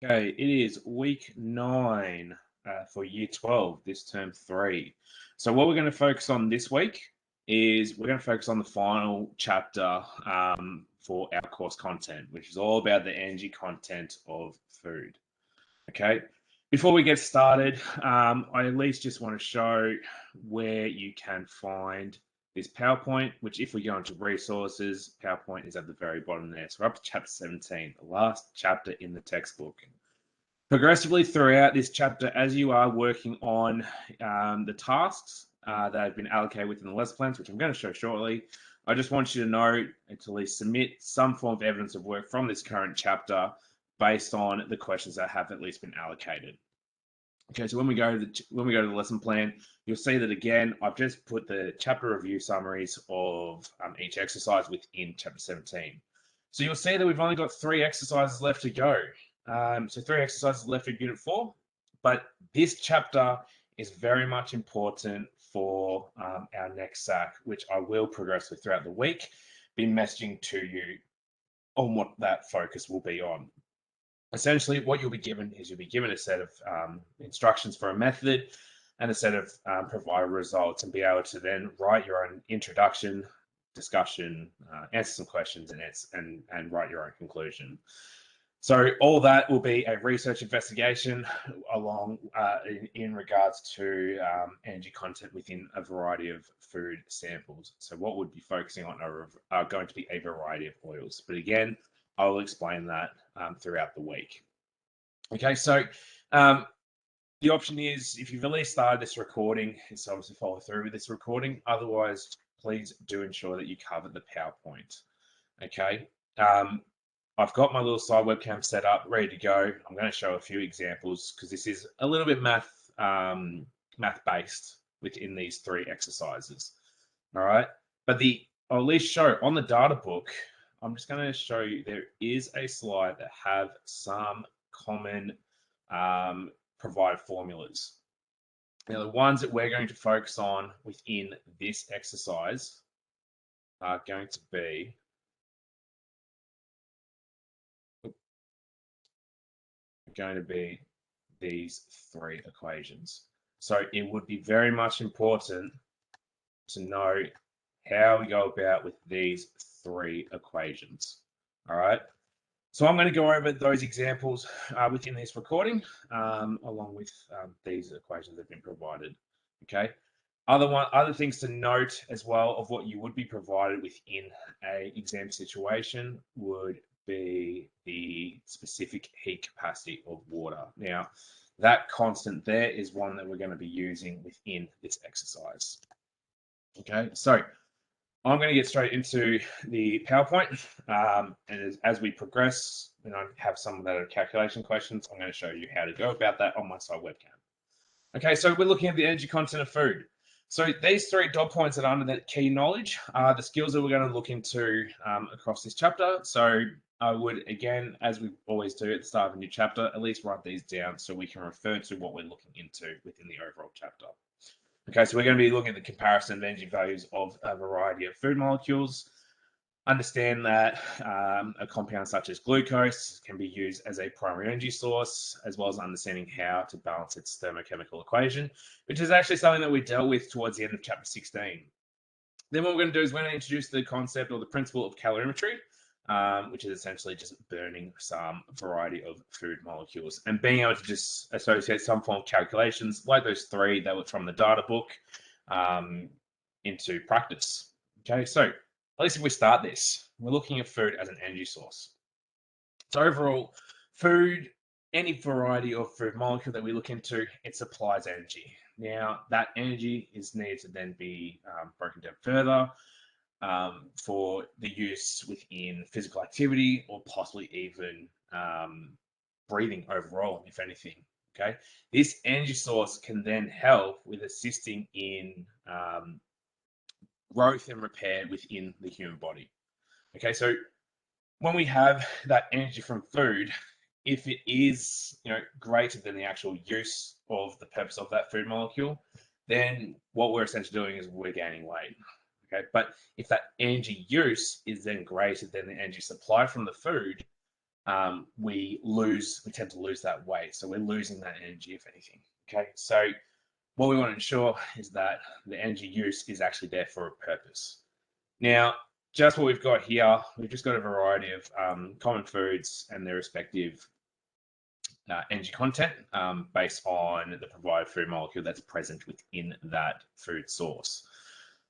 Okay, it is week 9 for year 12, this term 3. So, what we're going to focus on this week is we're going to focus on the final chapter for our course content, which is all about the energy content of food. Okay, before we get started, I at least just want to show where you can find this PowerPoint, which if we go into resources, PowerPoint is at the very bottom there. So we're up to chapter 17, the last chapter in the textbook. Progressively throughout this chapter, as you are working on the tasks that have been allocated within the lesson plans, which I'm going to show shortly, I just want you to know and to at least submit some form of evidence of work from this current chapter based on the questions that have at least been allocated. Okay, so when we go to the lesson plan, you'll see that again, I've just put the chapter review summaries of each exercise within chapter 17. So you'll see that we've only got 3 exercises left to go. So 3 exercises left in Unit 4, but this chapter is very much important for our next SAC, which I will progressively throughout the week be messaging to you on what that focus will be on. Essentially, what you'll be given is you'll be given a set of instructions for a method and a set of provided results, and be able to then write your own introduction, discussion, answer some questions, and write your own conclusion. So all that will be a research investigation along in regards to energy content within a variety of food samples. So what we'd be focusing on are going to be a variety of oils. But again, I will explain that throughout the week. Okay, so the option is, if you've at least started this recording, is obviously follow through with this recording. Otherwise, please do ensure that you cover the PowerPoint. Okay. I've got my little side webcam set up, ready to go. I'm going to show a few examples because this is a little bit math based within these 3 exercises. All right, but I'll at least show on the data book. I'm just going to show you there is a slide that have some common provided formulas. Now, the ones that we're going to focus on within this exercise are going to be these 3 equations. So it would be very much important to know how we go about with these 3 equations. All right. So I'm going to go over those examples within this recording, along with these equations that have been provided. Okay. Other things to note as well of what you would be provided within a exam situation would be the specific heat capacity of water. Now, that constant there is one that we're going to be using within this exercise. Okay, so I'm going to get straight into the PowerPoint, and as we progress, and I have some that are calculation questions, I'm going to show you how to go about that on my side webcam. Okay, so we're looking at the energy content of food. So these 3 dot points that are under that key knowledge are the skills that we're going to look into across this chapter. So I would, again, as we always do at the start of a new chapter, at least write these down so we can refer to what we're looking into within the overall chapter. Okay, so we're going to be looking at the comparison of energy values of a variety of food molecules. Understand that a compound such as glucose can be used as a primary energy source, as well as understanding how to balance its thermochemical equation, which is actually something that we dealt with towards the end of chapter 16. Then what we're going to do is we're going to introduce the concept or the principle of calorimetry, which is essentially just burning some variety of food molecules and being able to just associate some form of calculations like those 3 that were from the data book into practice. Okay, so at least if we start this, we're looking at food as an energy source. So overall, food, any variety of food molecule that we look into, it supplies energy. Now, that energy is needed to then be broken down further for the use within physical activity or possibly even breathing overall, if anything. Okay, this energy source can then help with assisting in growth and repair within the human body. Okay, so when we have that energy from food, if it is greater than the actual use of the purpose of that food molecule, then what we're essentially doing is we're gaining weight. Okay, but if that energy use is then greater than the energy supply from the food, we tend to lose that weight. So we're losing that energy, if anything. Okay, so what we want to ensure is that the energy use is actually there for a purpose. Now, just what we've got here, we've just got a variety of common foods and their respective energy content based on the provided food molecule that's present within that food source.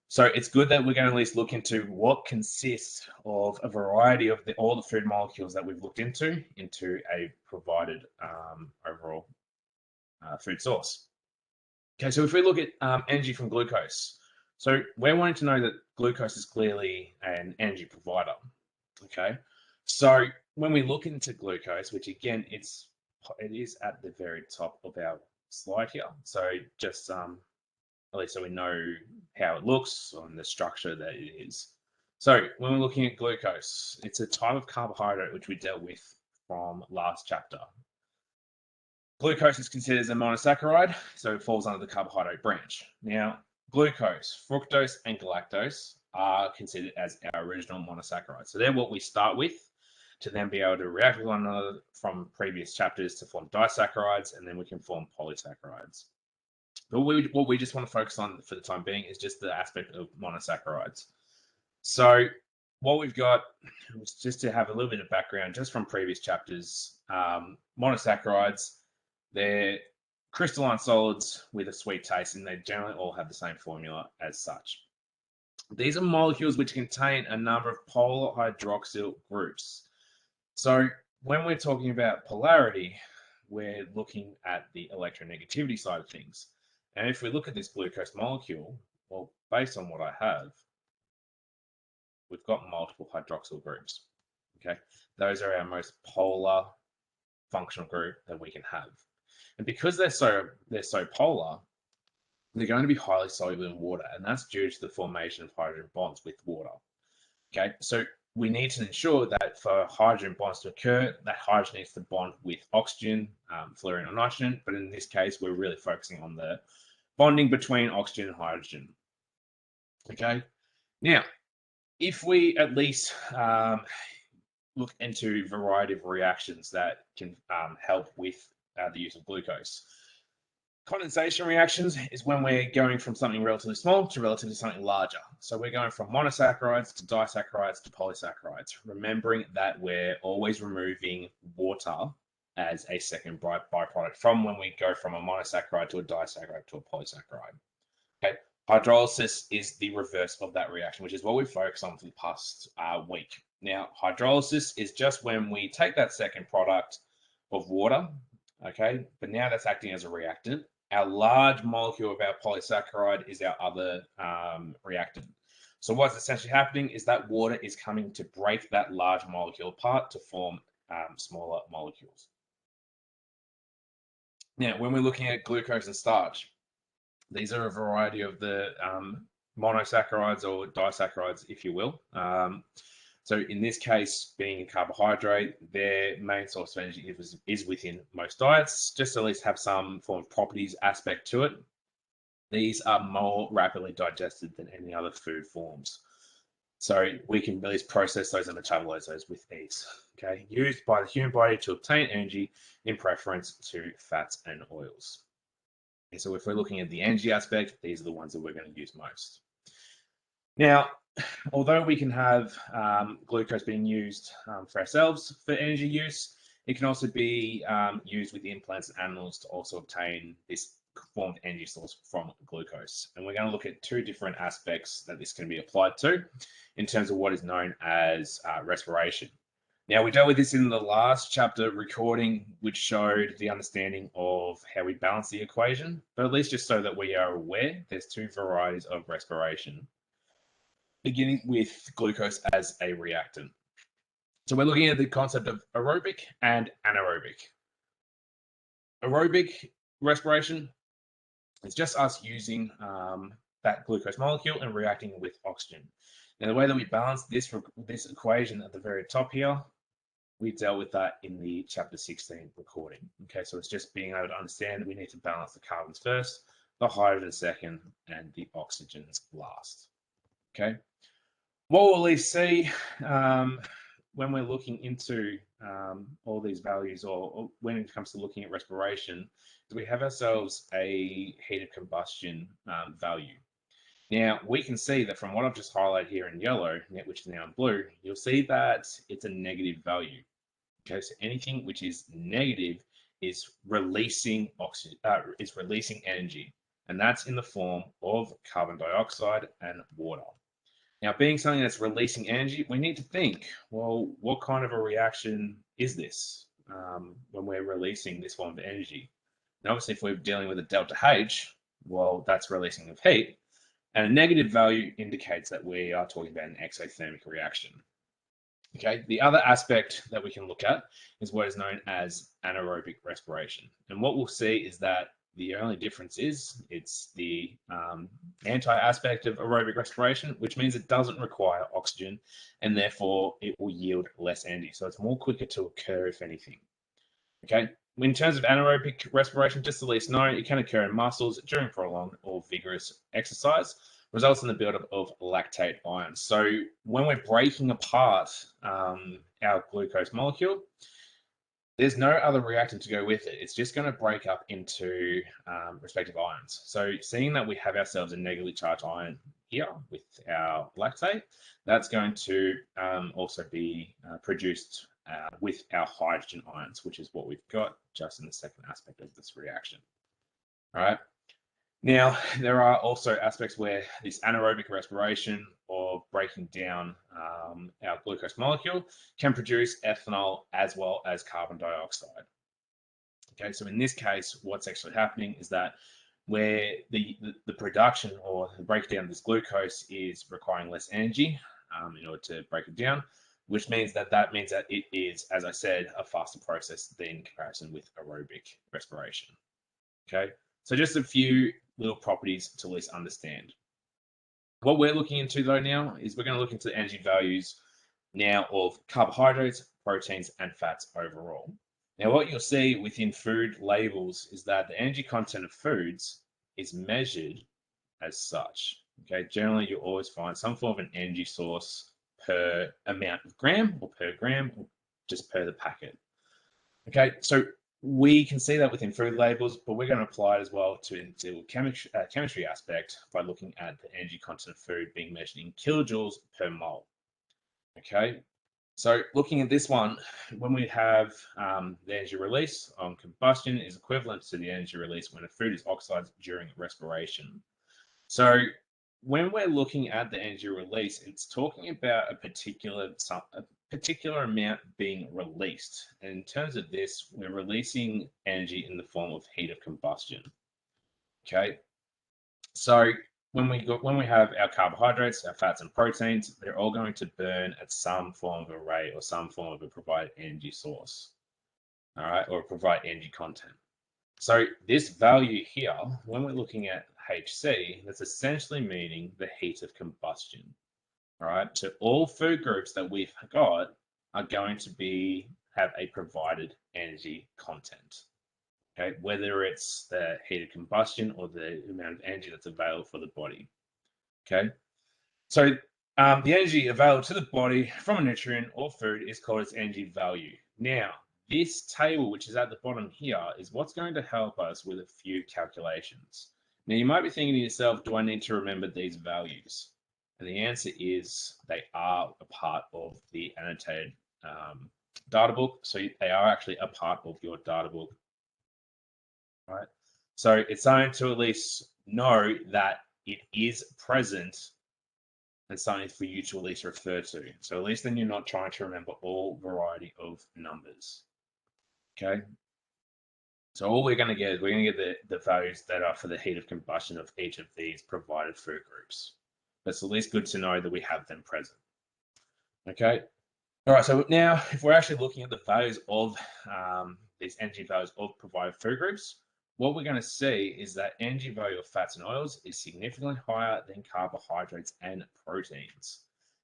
So it's good that we're going to at least look into what consists of a variety of all the food molecules that we've looked into a provided overall food source. Okay, so if we look at energy from glucose, so we're wanting to know that glucose is clearly an energy provider. Okay, so when we look into glucose, which again, it is at the very top of our slide here. So just at least so we know how it looks and the structure that it is. So when we're looking at glucose, it's a type of carbohydrate which we dealt with from last chapter. Glucose is considered as a monosaccharide, so it falls under the carbohydrate branch. Now, glucose, fructose, and galactose are considered as our original monosaccharides. So they're what we start with to then be able to react with one another from previous chapters to form disaccharides, and then we can form polysaccharides. But what we just want to focus on for the time being is just the aspect of monosaccharides. So what we've got, just to have a little bit of background, just from previous chapters, monosaccharides, they're crystalline solids with a sweet taste, and they generally all have the same formula as such. These are molecules which contain a number of polar hydroxyl groups. So when we're talking about polarity, we're looking at the electronegativity side of things. And if we look at this glucose molecule, well, based on what I have, we've got multiple hydroxyl groups. Okay, those are our most polar functional group that we can have. And because they're so polar, they're going to be highly soluble in water, and that's due to the formation of hydrogen bonds with water. Okay, so we need to ensure that for hydrogen bonds to occur, that hydrogen needs to bond with oxygen, fluorine, or nitrogen. But in this case, we're really focusing on the bonding between oxygen and hydrogen. Okay, now if we at least look into a variety of reactions that can help with the use of glucose. Condensation reactions is when we're going from something relatively small to relatively something larger. So we're going from monosaccharides to disaccharides to polysaccharides, remembering that we're always removing water as a second byproduct from when we go from a monosaccharide to a disaccharide to a polysaccharide. Okay, hydrolysis is the reverse of that reaction, which is what we focused on for the past week. Now, hydrolysis is just when we take that second product of water, okay, but now that's acting as a reactant. Our large molecule of our polysaccharide is our other reactant. So what's essentially happening is that water is coming to break that large molecule apart to form smaller molecules. Now, when we're looking at glucose and starch, these are a variety of the monosaccharides or disaccharides, if you will. So in this case, being a carbohydrate, their main source of energy is within most diets, just to at least have some form of properties aspect to it. These are more rapidly digested than any other food forms. So we can at least process those and metabolize those with ease. Okay, used by the human body to obtain energy in preference to fats and oils. And so if we're looking at the energy aspect, these are the ones that we're going to use most. Now, although we can have glucose being used for ourselves for energy use, it can also be used within plants and animals to also obtain this formed energy source from glucose. And we're going to look at two different aspects that this can be applied to in terms of what is known as respiration. Now, we dealt with this in the last chapter recording, which showed the understanding of how we balance the equation, but at least just so that we are aware, there's two varieties of respiration, beginning with glucose as a reactant. So we're looking at the concept of aerobic and anaerobic. Aerobic respiration is just us using that glucose molecule and reacting with oxygen. Now, the way that we balance this equation at the very top here, we dealt with that in the chapter 16 recording. Okay, so it's just being able to understand that we need to balance the carbons first, the hydrogen second, and the oxygens last. Okay, what we'll at least see when we're looking into all these values, or when it comes to looking at respiration, is we have ourselves a heat of combustion value. Now, we can see that from what I've just highlighted here in yellow, which is now in blue, you'll see that it's a negative value. Okay, so anything which is negative is releasing oxygen, is releasing energy, and that's in the form of carbon dioxide and water. Now, being something that's releasing energy, we need to think, well, what kind of a reaction is this when we're releasing this form of energy? And obviously, if we're dealing with a delta H, well, that's releasing of heat. And a negative value indicates that we are talking about an exothermic reaction. Okay, the other aspect that we can look at is what is known as anaerobic respiration. And what we'll see is that the only difference is it's the anti-aspect of aerobic respiration, which means it doesn't require oxygen and therefore it will yield less energy. So it's more quicker to occur, if anything. Okay, in terms of anaerobic respiration, just to at least know, it can occur in muscles during prolonged or vigorous exercise, results in the buildup of lactate ions. So when we're breaking apart our glucose molecule, there's no other reactant to go with it. It's just going to break up into respective ions. So seeing that we have ourselves a negatively charged ion here with our lactate, that's going to also be produced with our hydrogen ions, which is what we've got just in the second aspect of this reaction. All right. Now, there are also aspects where this anaerobic respiration or breaking down our glucose molecule can produce ethanol as well as carbon dioxide. Okay, so in this case, what's actually happening is that where the production or the breakdown of this glucose is requiring less energy in order to break it down, which means that it is, as I said, a faster process than in comparison with aerobic respiration. Okay, so just a few little properties to at least understand. What we're looking into though now is we're going to look into the energy values now of carbohydrates, proteins, and fats overall. Now, what you'll see within food labels is that the energy content of foods is measured as such. Okay, generally you'll always find some form of an energy source per amount of gram or just per the packet. Okay, so we can see that within food labels, but we're going to apply it as well to the chemistry aspect by looking at the energy content of food being measured in kilojoules per mole. Okay, so looking at this one, when we have the energy release on combustion is equivalent to the energy release when a food is oxidized during respiration. So when we're looking at the energy release, it's talking about a particular amount being released. And in terms of this, we're releasing energy in the form of heat of combustion. Okay, so when we have our carbohydrates, our fats and proteins, they're all going to burn at some form of array or some form of a provided energy source. All right, or provide energy content. So this value here, when we're looking at HC, that's essentially meaning the heat of combustion. All right, so all food groups that we've got are going to have a provided energy content. Okay, whether it's the heat of combustion or the amount of energy that's available for the body. Okay, so the energy available to the body from a nutrient or food is called its energy value. Now, this table, which is at the bottom here, is what's going to help us with a few calculations. Now, you might be thinking to yourself, do I need to remember these values? And the answer is they are a part of the annotated data book. So they are actually a part of your data book. Right? So it's something to at least know that it is present and something for you to at least refer to. So at least then you're not trying to remember all variety of numbers. Okay. So all we're going to get is we're going to get the values that are for the heat of combustion of each of these provided food groups. But it's at least good to know that we have them present. Okay. All right. So now if we're actually looking at the values of these energy values of provided food groups, what we're going to see is that energy value of fats and oils is significantly higher than carbohydrates and proteins.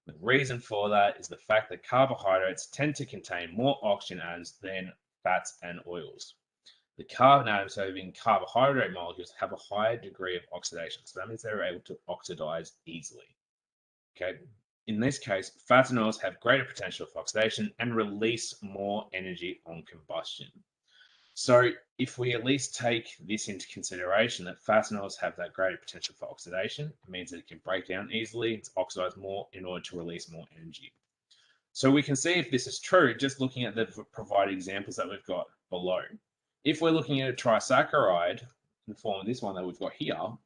The reason for that is the fact that carbohydrates tend to contain more oxygen atoms than fats and oils. The carbon atoms, so being carbohydrate molecules, have a higher degree of oxidation. So that means they're able to oxidize easily. Okay. in this case, fats and oils have greater potential for oxidation and release more energy on combustion. So if we at least take this into consideration, that fats and oils have that greater potential for oxidation, it means that it can break down easily, it's oxidized more in order to release more energy. So we can see if this is true just looking at the provided examples that we've got below. If we're looking at a trisaccharide in the form of this one that we've got here,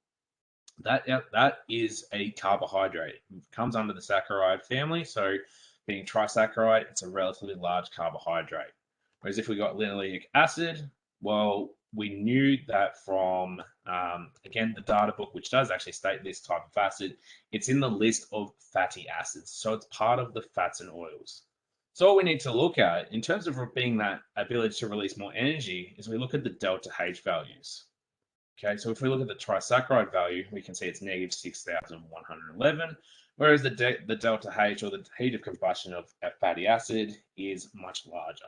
that is a carbohydrate. It comes under the saccharide family, so being trisaccharide, it's a relatively large carbohydrate. Whereas if we got linoleic acid, well, we knew that from, again, the data book, which does actually state this type of acid, it's in the list of fatty acids. So it's part of the fats and oils. So what we need to look at in terms of being that ability to release more energy is we look at the delta H values. Okay, so if we look at the trisaccharide value, we can see it's negative 6,111, whereas the delta H, or the heat of combustion of a fatty acid, is much larger.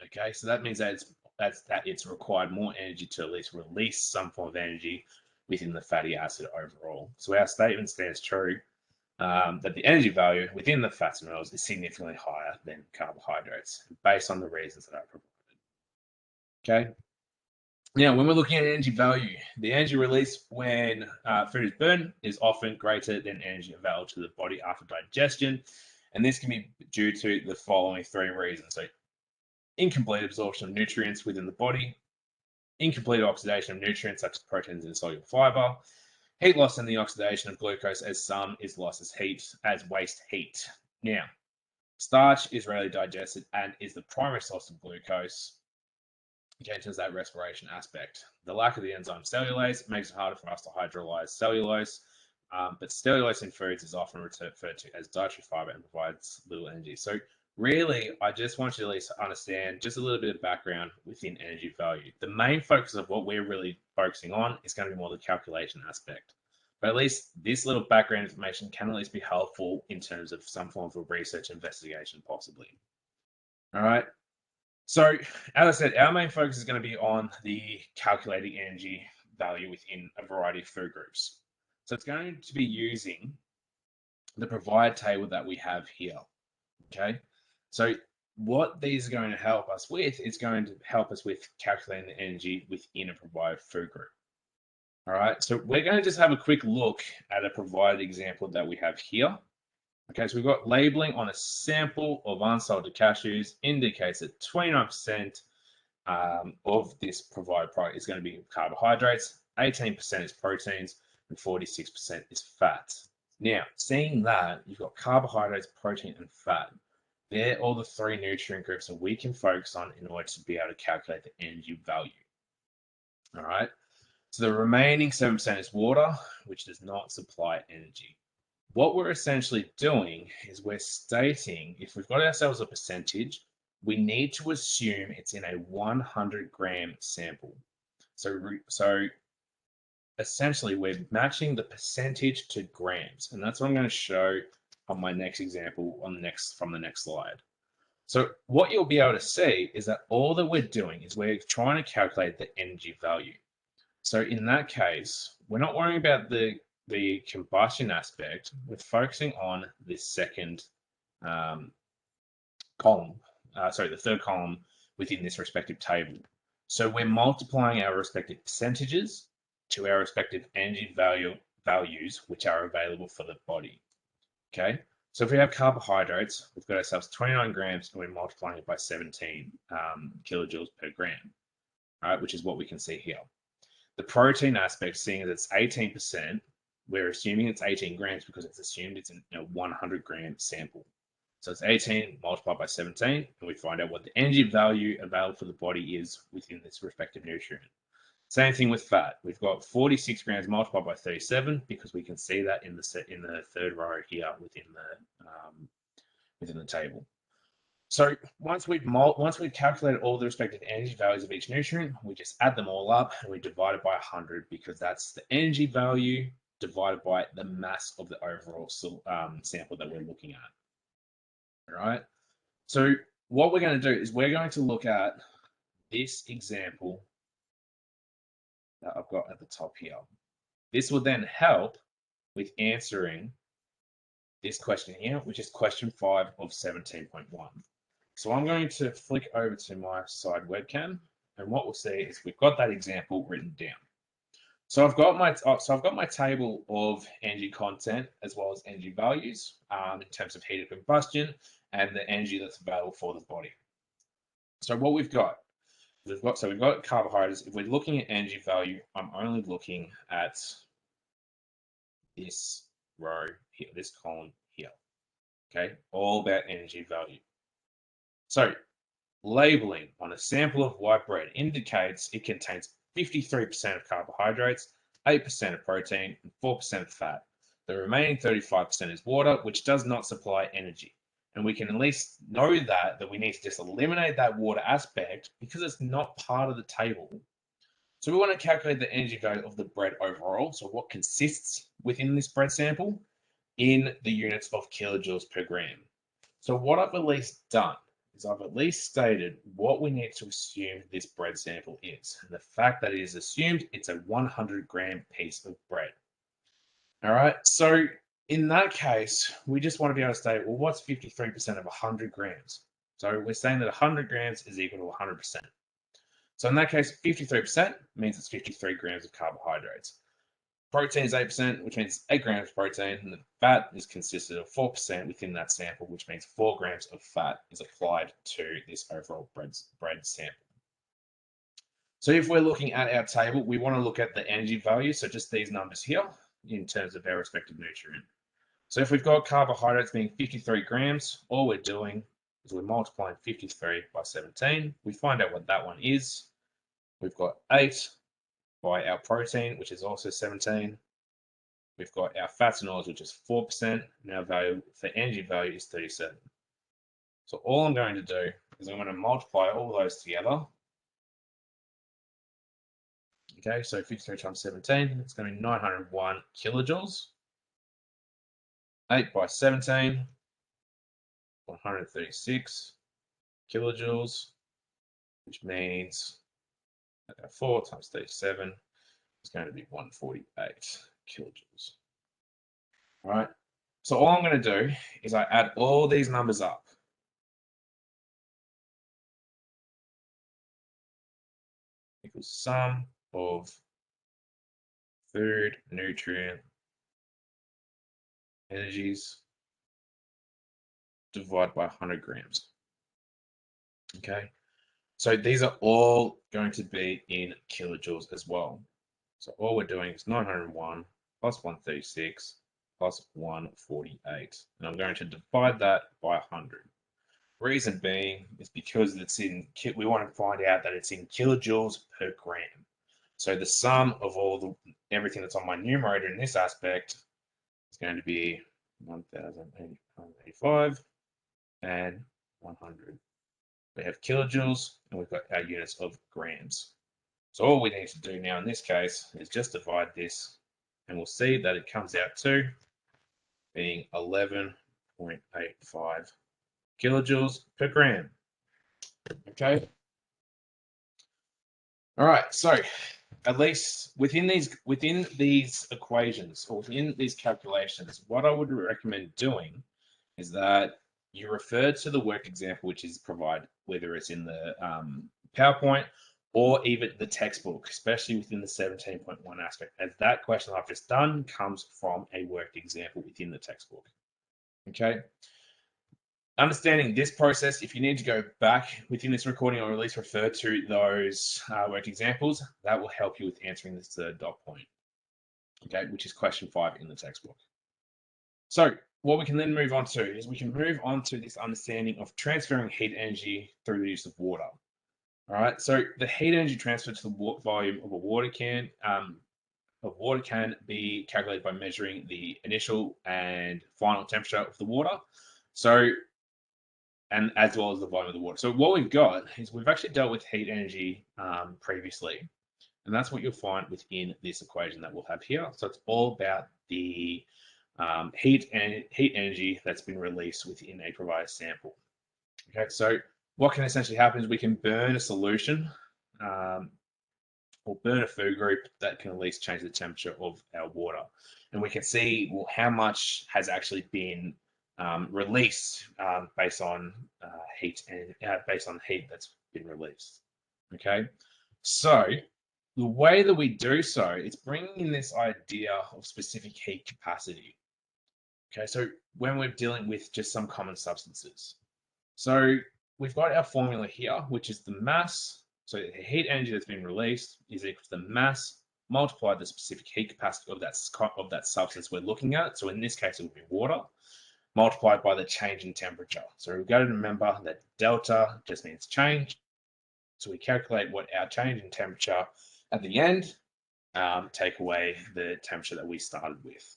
Okay, so that means that it's required more energy to at least release some form of energy within the fatty acid overall. So our statement stands true that the energy value within the fats and oils is significantly higher than carbohydrates, based on the reasons that I provided. Okay. Now, when we're looking at energy value, the energy released when food is burned is often greater than energy available to the body after digestion. And this can be due to the following three reasons. So, incomplete absorption of nutrients within the body, incomplete oxidation of nutrients such as proteins and soluble fiber, heat loss in the oxidation of glucose as some is lost as waste heat. Now, starch is rarely digested and is the primary source of glucose. Again, to that respiration aspect. The lack of the enzyme cellulase makes it harder for us to hydrolyze cellulose, but cellulose in foods is often referred to as dietary fiber and provides little energy. So really, I just want you to at least understand just a little bit of background within energy value. The main focus of what we're really focusing on is going to be more the calculation aspect. But at least this little background information can at least be helpful in terms of some form of research investigation, possibly. All right. So, as I said, our main focus is going to be on the calculating energy value within a variety of food groups. So it's going to be using the provided table that we have here. Okay. So what these are going to help us with is going to help us with calculating the energy within a provided food group. All right. So we're going to just have a quick look at a provided example that we have here. Okay, so we've got labeling on a sample of unsalted cashews indicates that 29% of this provided product is going to be carbohydrates, 18% is proteins, and 46% is fat. Now, seeing that, you've got carbohydrates, protein, and fat. They're all the three nutrient groups that we can focus on in order to be able to calculate the energy value. All right, so the remaining 7% is water, which does not supply energy. What we're essentially doing is we're stating, if we've got ourselves a percentage, we need to assume it's in a 100-gram sample. So essentially, we're matching the percentage to grams, and that's what I'm going to show on my next example from the next slide. So what you'll be able to see is that all that we're doing is we're trying to calculate the energy value. So in that case, we're not worrying about the combustion aspect, we're focusing on this second column, the third column within this respective table. So we're multiplying our respective percentages to our respective energy values, which are available for the body. Okay, so if we have carbohydrates, we've got ourselves 29 grams and we're multiplying it by 17 kilojoules per gram, right, which is what we can see here. The protein aspect, seeing as it's 18%, we're assuming it's 18 grams because it's assumed it's in a 100-gram sample. So it's 18 multiplied by 17, and we find out what the energy value available for the body is within this respective nutrient. Same thing with fat. We've got 46 grams multiplied by 37 because we can see that in the third row here within the table. So once we've calculated all the respective energy values of each nutrient, we just add them all up and we divide it by 100 because that's the energy value divided by the mass of the overall sample that we're looking at. All right. So what we're going to do is we're going to look at this example that I've got at the top here. This will then help with answering this question here, which is question 5 of 17.1. So I'm going to flick over to my side webcam, and what we'll see is we've got that example written down. So I've got my table of energy content as well as energy values in terms of heat of combustion and the energy that's available for the body. So what we've got carbohydrates. If we're looking at energy value, I'm only looking at this row here, this column here. Okay, all about energy value. So labeling on a sample of white bread indicates it contains 53% of carbohydrates, 8% of protein, and 4% of fat. The remaining 35% is water, which does not supply energy. And we can at least know that we need to just eliminate that water aspect because it's not part of the table. So we want to calculate the energy value of the bread overall. So what consists within this bread sample in the units of kilojoules per gram. So what I've at least done is I've at least stated what we need to assume this bread sample is. And the fact that it is assumed it's a 100-gram piece of bread. All right, so in that case, we just want to be able to state, well, what's 53% of 100 grams? So we're saying that 100 grams is equal to 100%. So in that case, 53% means it's 53 grams of carbohydrates. Protein is 8%, which means 8 grams of protein, and the fat is consisted of 4% within that sample, which means 4 grams of fat is applied to this overall bread sample. So if we're looking at our table, we want to look at the energy value, so just these numbers here in terms of our respective nutrient. So if we've got carbohydrates being 53 grams, all we're doing is we're multiplying 53 by 17. We find out what that one is. We've got 8 by our protein, which is also 17. We've got our fats and oils, which is 4%, and our value for energy value is 37. So all I'm going to do is I'm going to multiply all those together. Okay, so 53 times 17, it's going to be 901 kilojoules. 8 by 17, 136 kilojoules, which means 4 times 37 is going to be 148 kilojoules. All right, so all I'm going to do is I add all these numbers up. Equals sum of food, nutrient, energies divided by 100 grams. Okay, so these are all going to be in kilojoules as well. So all we're doing is 901 plus 136 plus 148. And I'm going to divide that by 100. Reason being is because we want to find out that it's in kilojoules per gram. So the sum of everything that's on my numerator in this aspect is going to be 1,085 and 100. We have kilojoules and we've got our units of grams. So all we need to do now in this case is just divide this, and we'll see that it comes out to being 11.85 kilojoules per gram. Okay. All right. So at least within these equations or within these calculations, what I would recommend doing is that you refer to the work example which is provided, whether it's in the PowerPoint or even the textbook, especially within the 17.1 aspect, as that question I've just done comes from a worked example within the textbook. Okay. Understanding this process, if you need to go back within this recording or at least refer to those worked examples, that will help you with answering this third dot point, okay, which is question 5 in the textbook. So what we can then move on to is we can move on to this understanding of transferring heat energy through the use of water. All right, so the heat energy transfer to the volume of a water can be calculated by measuring the initial and final temperature of the water. So, and as well as the volume of the water. So what we've got is we've actually dealt with heat energy previously, and that's what you'll find within this equation that we'll have here. So it's all about the heat energy that's been released within a provided sample. Okay, so what can essentially happen is we can burn a solution or burn a food group that can at least change the temperature of our water. And we can see, well, how much has actually been released based on heat and based on heat that's been released. Okay, so the way that we do so is bringing in this idea of specific heat capacity. Okay, so when we're dealing with just some common substances. So we've got our formula here, which is the mass. So the heat energy that's been released is equal to the mass multiplied the specific heat capacity of that substance we're looking at. So in this case, it would be water multiplied by the change in temperature. So we've got to remember that delta just means change. So we calculate what our change in temperature at the end, take away the temperature that we started with.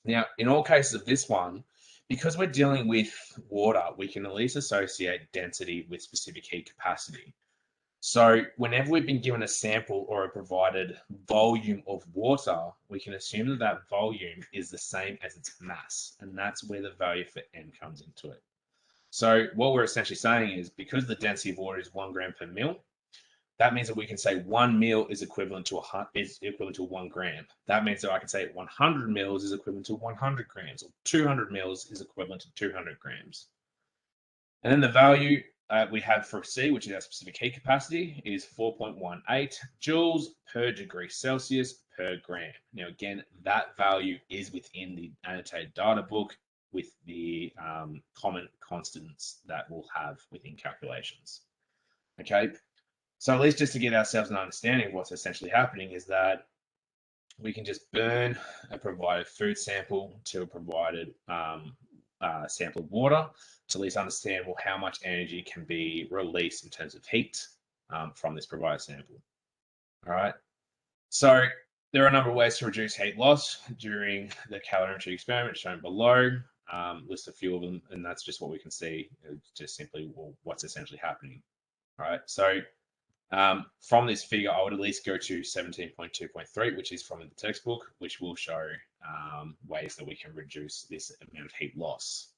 Now, in all cases of this one, because we're dealing with water, we can at least associate density with specific heat capacity. So whenever we've been given a sample or a provided volume of water, we can assume that that volume is the same as its mass, and that's where the value for M comes into it. So what we're essentially saying is, because the density of water is 1 gram per mil, that means that we can say 1 mil is equivalent to 1 gram. That means that I can say 100 mils is equivalent to 100 grams, or 200 mils is equivalent to 200 grams. And then the value we have for C, which is our specific heat capacity, is 4.18 joules per degree Celsius per gram. Now, again, that value is within the annotated data book with the common constants that we'll have within calculations. Okay, so at least just to give ourselves an understanding of what's essentially happening is that we can just burn a provided food sample to a provided sample of water to at least understand, well, how much energy can be released in terms of heat from this provided sample. All right. So there are a number of ways to reduce heat loss during the calorimetry experiment shown below. List a few of them, and that's just what we can see. It's just simply, well, what's essentially happening. All right. So from this figure, I would at least go to 17.2.3, which is from the textbook, which will show ways that we can reduce this amount of heat loss.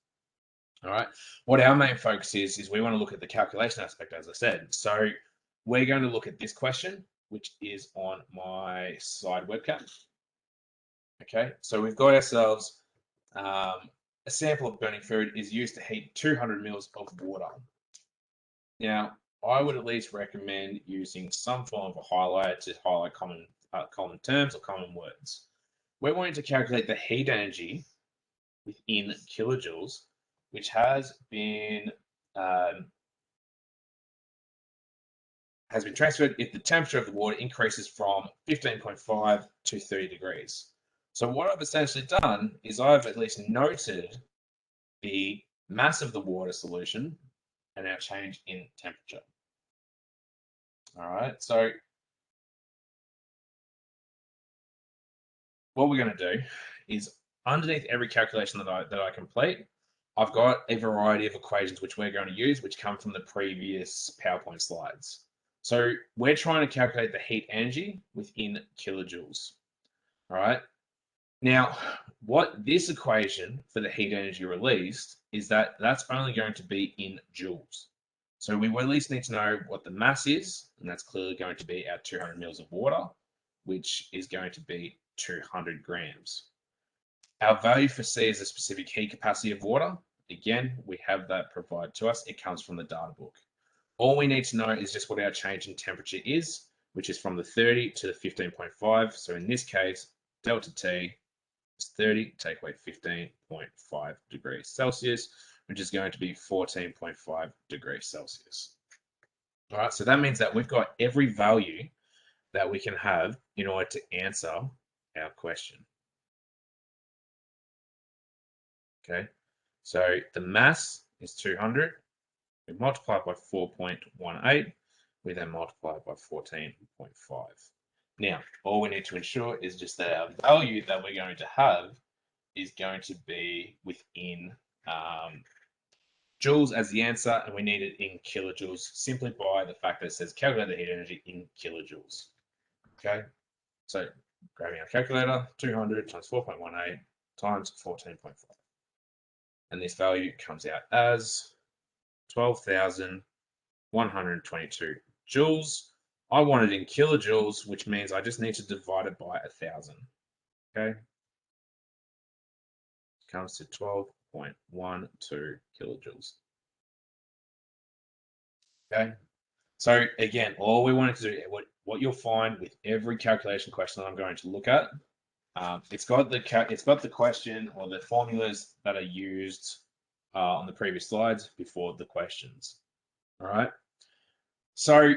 All right. What our main focus is we want to look at the calculation aspect, as I said. So we're going to look at this question, which is on my side webcam. Okay. So we've got ourselves a sample of burning food is used to heat 200 mils of water. Now, I would at least recommend using some form of a highlighter to highlight common terms or common words. We're going to calculate the heat energy within kilojoules, which has been transferred if the temperature of the water increases from 15.5 to 30 degrees. So what I've essentially done is I've at least noted the mass of the water solution and our change in temperature. All right, so what we're going to do is underneath every calculation that I complete, I've got a variety of equations which we're going to use, which come from the previous PowerPoint slides. So we're trying to calculate the heat energy within kilojoules. All right. Now, what this equation for the heat energy released is that's only going to be in joules. So we will at least need to know what the mass is, and that's clearly going to be our 200 mils of water, which is going to be 200 grams. Our value for C is the specific heat capacity of water. Again, we have that provided to us. It comes from the data book. All we need to know is just what our change in temperature is, which is from the 30 to the 15.5. So in this case, delta T is 30, take away 15.5 degrees Celsius, which is going to be 14.5 degrees Celsius. All right, so that means that we've got every value that we can have in order to answer our question. Okay, so the mass is 200. We multiply by 4.18. We then multiply by 14.5. Now, all we need to ensure is just that our value that we're going to have is going to be within joules as the answer, and we need it in kilojoules simply by the fact that it says calculate the heat energy in kilojoules. Okay, so grabbing our calculator, 200 times 4.18 times 14.5. And this value comes out as 12,122 joules I want it in kilojoules, which means I just need to divide it by 1,000. Okay, comes to 12.12 kilojoules. Okay, so again, all we wanted to do, what you'll find with every calculation question that I'm going to look at, it's got the question or the formulas that are used on the previous slides before the questions. All right. So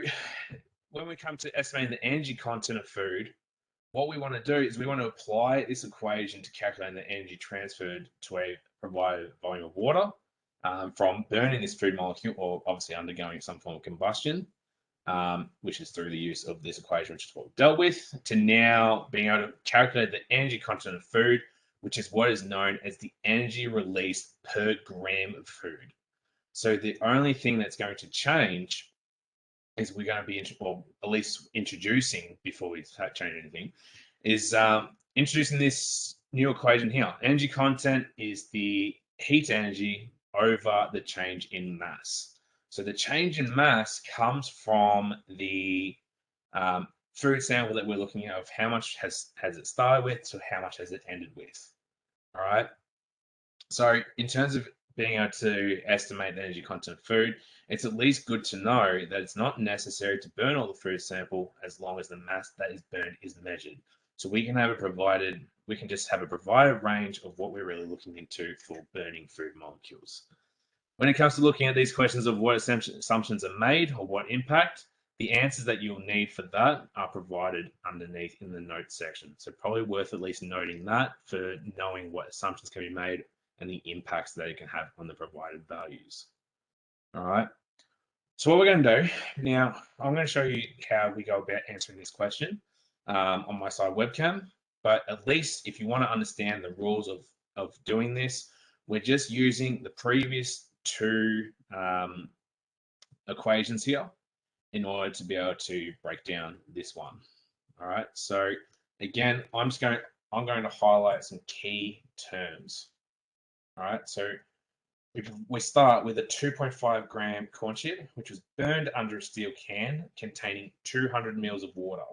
when we come to estimating the energy content of food, what we want to do is we want to apply this equation to calculate the energy transferred to a provided volume of water from burning this food molecule or obviously undergoing some form of combustion, which is through the use of this equation, which is what we've dealt with, to now being able to calculate the energy content of food, which is what is known as the energy released per gram of food. So the only thing that's going to change is we're going to be, or at least introducing before we change anything, is introducing this new equation here. Energy content is the heat energy over the change in mass. So the change in mass comes from the food sample that we're looking at of how much has it started with to how much has it ended with. All right. So in terms of being able to estimate the energy content of food, it's at least good to know that it's not necessary to burn all the food sample as long as the mass that is burned is measured. So we can just have a provided range of what we're really looking into for burning food molecules. When it comes to looking at these questions of what assumptions are made or what impact, the answers that you'll need for that are provided underneath in the notes section. So probably worth at least noting that for knowing what assumptions can be made and the impacts that it can have on the provided values. All right. So what we're going to do now, I'm going to show you how we go about answering this question on my side webcam. But at least if you want to understand the rules of doing this, we're just using the previous two equations here in order to be able to break down this one. All right. So again, I'm going to highlight some key terms. All right. So we start with a 2.5 gram corn chip, which was burned under a steel can containing 200 mils of water.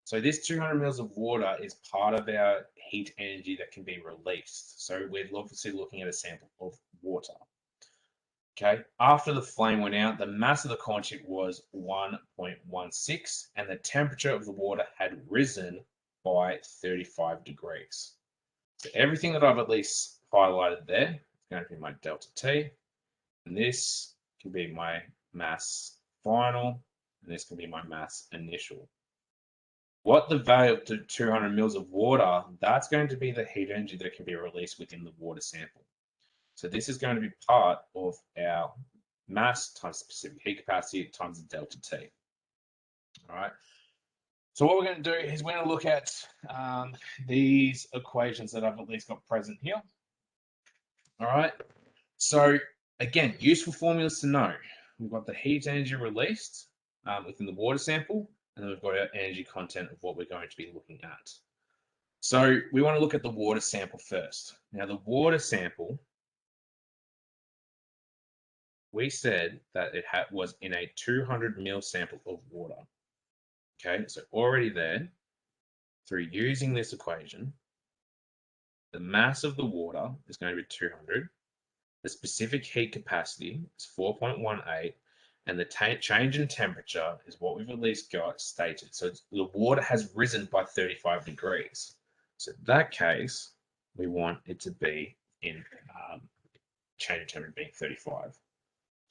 So this 200 mils of water is part of our heat energy that can be released. So we're obviously looking at a sample of water. Okay, after the flame went out, the mass of the corn chip was 1.16 and the temperature of the water had risen by 35 degrees. So everything that I've at least highlighted there is going to be my delta T, and this can be my mass final, and this can be my mass initial. What the value of 200 mils of water, that's going to be the heat energy that can be released within the water sample. So this is going to be part of our mass times specific heat capacity times the delta T. All right. So what we're going to do is we're going to look at these equations that I've at least got present here. All right. So again, useful formulas to know. We've got the heat energy released within the water sample, and then we've got our energy content of what we're going to be looking at. So we want to look at the water sample first. Now the water sample, we said that it was in a 200 ml sample of water. Okay, so already there, through using this equation, the mass of the water is going to be 200. The specific heat capacity is 4.18, and the change in temperature is what we've at least got stated. So the water has risen by 35 degrees. So in that case, we want it to be in change in temperature being 35.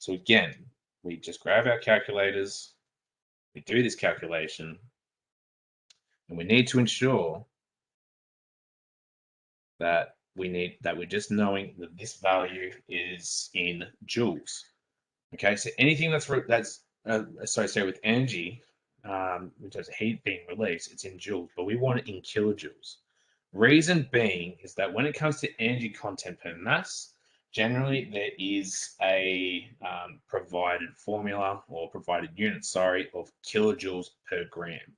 So again, we just grab our calculators, we do this calculation, and we need to ensure that we're just knowing that this value is in joules. Okay, so anything that's associated with energy, in terms of heat being released, it's in joules, but we want it in kilojoules. Reason being is that when it comes to energy content per mass, generally there is a provided formula or provided unit, of kilojoules per gram.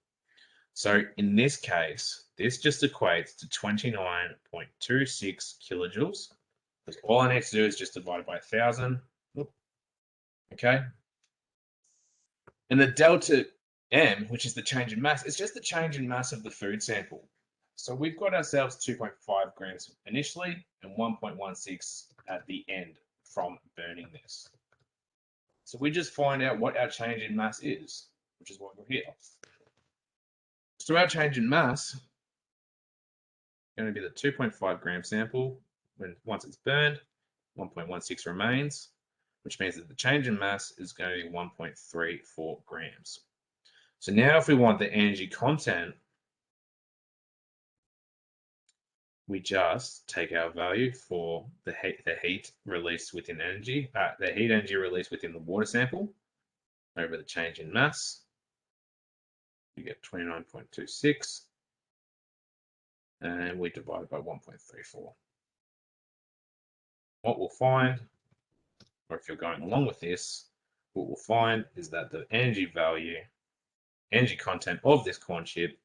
So in this case, this just equates to 29.26 kilojoules, because all I need to do is just divide by 1,000. Okay. And the delta M, which is the change in mass, it's just the change in mass of the food sample. So we've got ourselves 2.5 grams initially and 1.16 at the end from burning this. So we just find out what our change in mass is, which is what we're here. So our change in mass is going to be the 2.5 gram sample. Once it's burned, 1.16 remains, which means that the change in mass is going to be 1.34 grams. So now if we want the energy content, we just take our value for the heat released within energy, the heat energy released within the water sample over the change in mass. You get 29.26, and we divide by 1.34. What we'll find, or if you're going along with this, what we'll find is that the energy content of this corn chip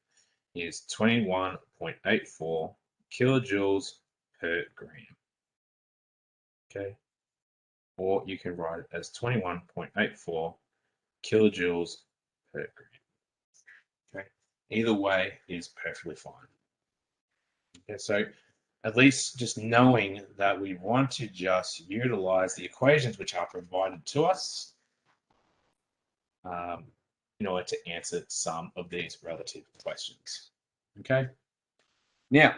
is 21.84 kilojoules per gram. Okay, or you can write it as 21.84 kilojoules per gram. Okay, either way is perfectly fine. Okay, so at least just knowing that we want to just utilize the equations which are provided to us in order to answer some of these relative questions. Okay, now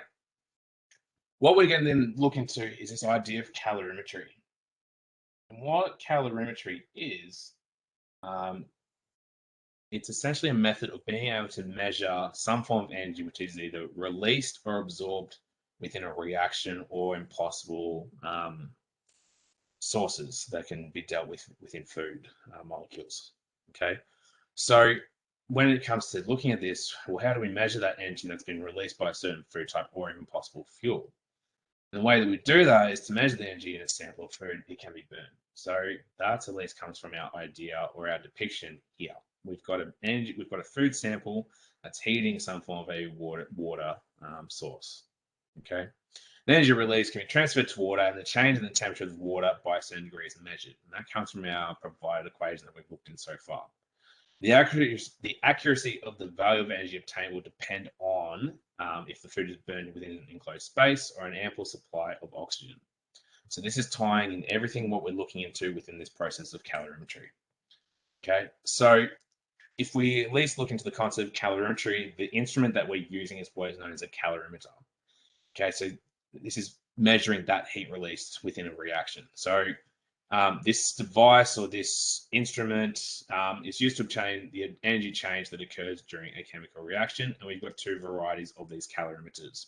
what we're going to then look into is this idea of calorimetry. And what calorimetry is, it's essentially a method of being able to measure some form of energy which is either released or absorbed within a reaction or in possible sources that can be dealt with within food molecules. Okay, so when it comes to looking at this, well, how do we measure that energy that's been released by a certain food type or even possible fuel? And the way that we do that is to measure the energy in a sample of food, it can be burned. So that at least comes from our idea or our depiction here. We've got a food sample that's heating some form of a water source. Okay, the energy release can be transferred to water, and the change in the temperature of the water by a certain degree is measured. And that comes from our provided equation that we've looked in so far. The accuracy of the value of energy obtained will depend on if the food is burned within an enclosed space or an ample supply of oxygen. So this is tying in everything what we're looking into within this process of calorimetry. Okay, so if we at least look into the concept of calorimetry, the instrument that we're using is what is known as a calorimeter. Okay, so this is measuring that heat released within a reaction. So this device or this instrument is used to obtain the energy change that occurs during a chemical reaction, and we've got two varieties of these calorimeters.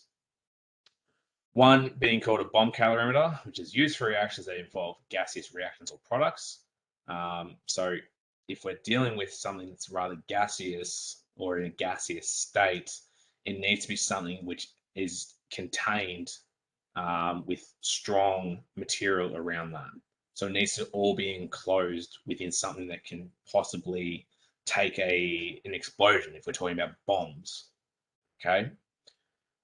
One being called a bomb calorimeter, which is used for reactions that involve gaseous reactions or products. So if we're dealing with something that's rather gaseous or in a gaseous state, it needs to be something which is contained with strong material around that. So it needs to all be enclosed within something that can possibly take an explosion if we're talking about bombs. Okay.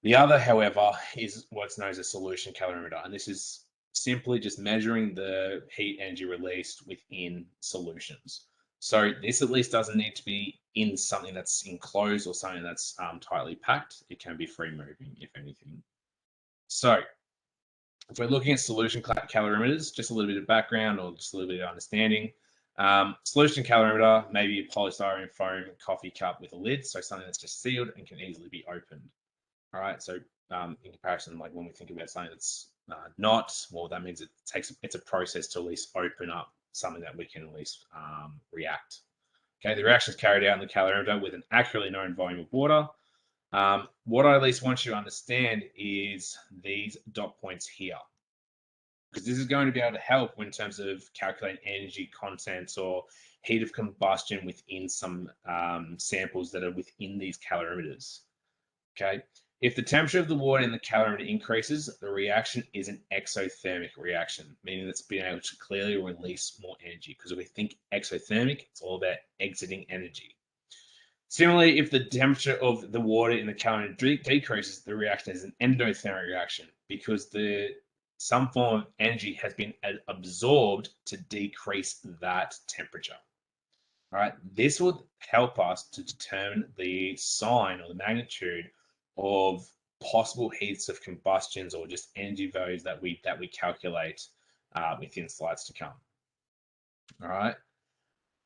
The other, however, is what's known as a solution calorimeter, and this is simply just measuring the heat energy released within solutions. So this at least doesn't need to be in something that's enclosed or something that's tightly packed. It can be free moving, if anything. So if we're looking at solution calorimeters, just a little bit of background or just a little bit of understanding. Solution calorimeter may be a polystyrene foam coffee cup with a lid, so something that's just sealed and can easily be opened. All right, so in comparison, like when we think about something that's not, well, that means it's a process to at least open up something that we can at least react. Okay, the reaction is carried out in the calorimeter with an accurately known volume of water. What I at least want you to understand is these dot points here, because this is going to be able to help in terms of calculating energy contents or heat of combustion within some samples that are within these calorimeters. Okay, if the temperature of the water in the calorimeter increases, the reaction is an exothermic reaction, meaning it's being able to clearly release more energy. Because if we think exothermic, it's all about exiting energy. Similarly, if the temperature of the water in the calorimeter decreases, the reaction is an endothermic reaction because some form of energy has been absorbed to decrease that temperature. All right, this would help us to determine the sign or the magnitude of possible heats of combustions or just energy values that we calculate within slides to come. All right.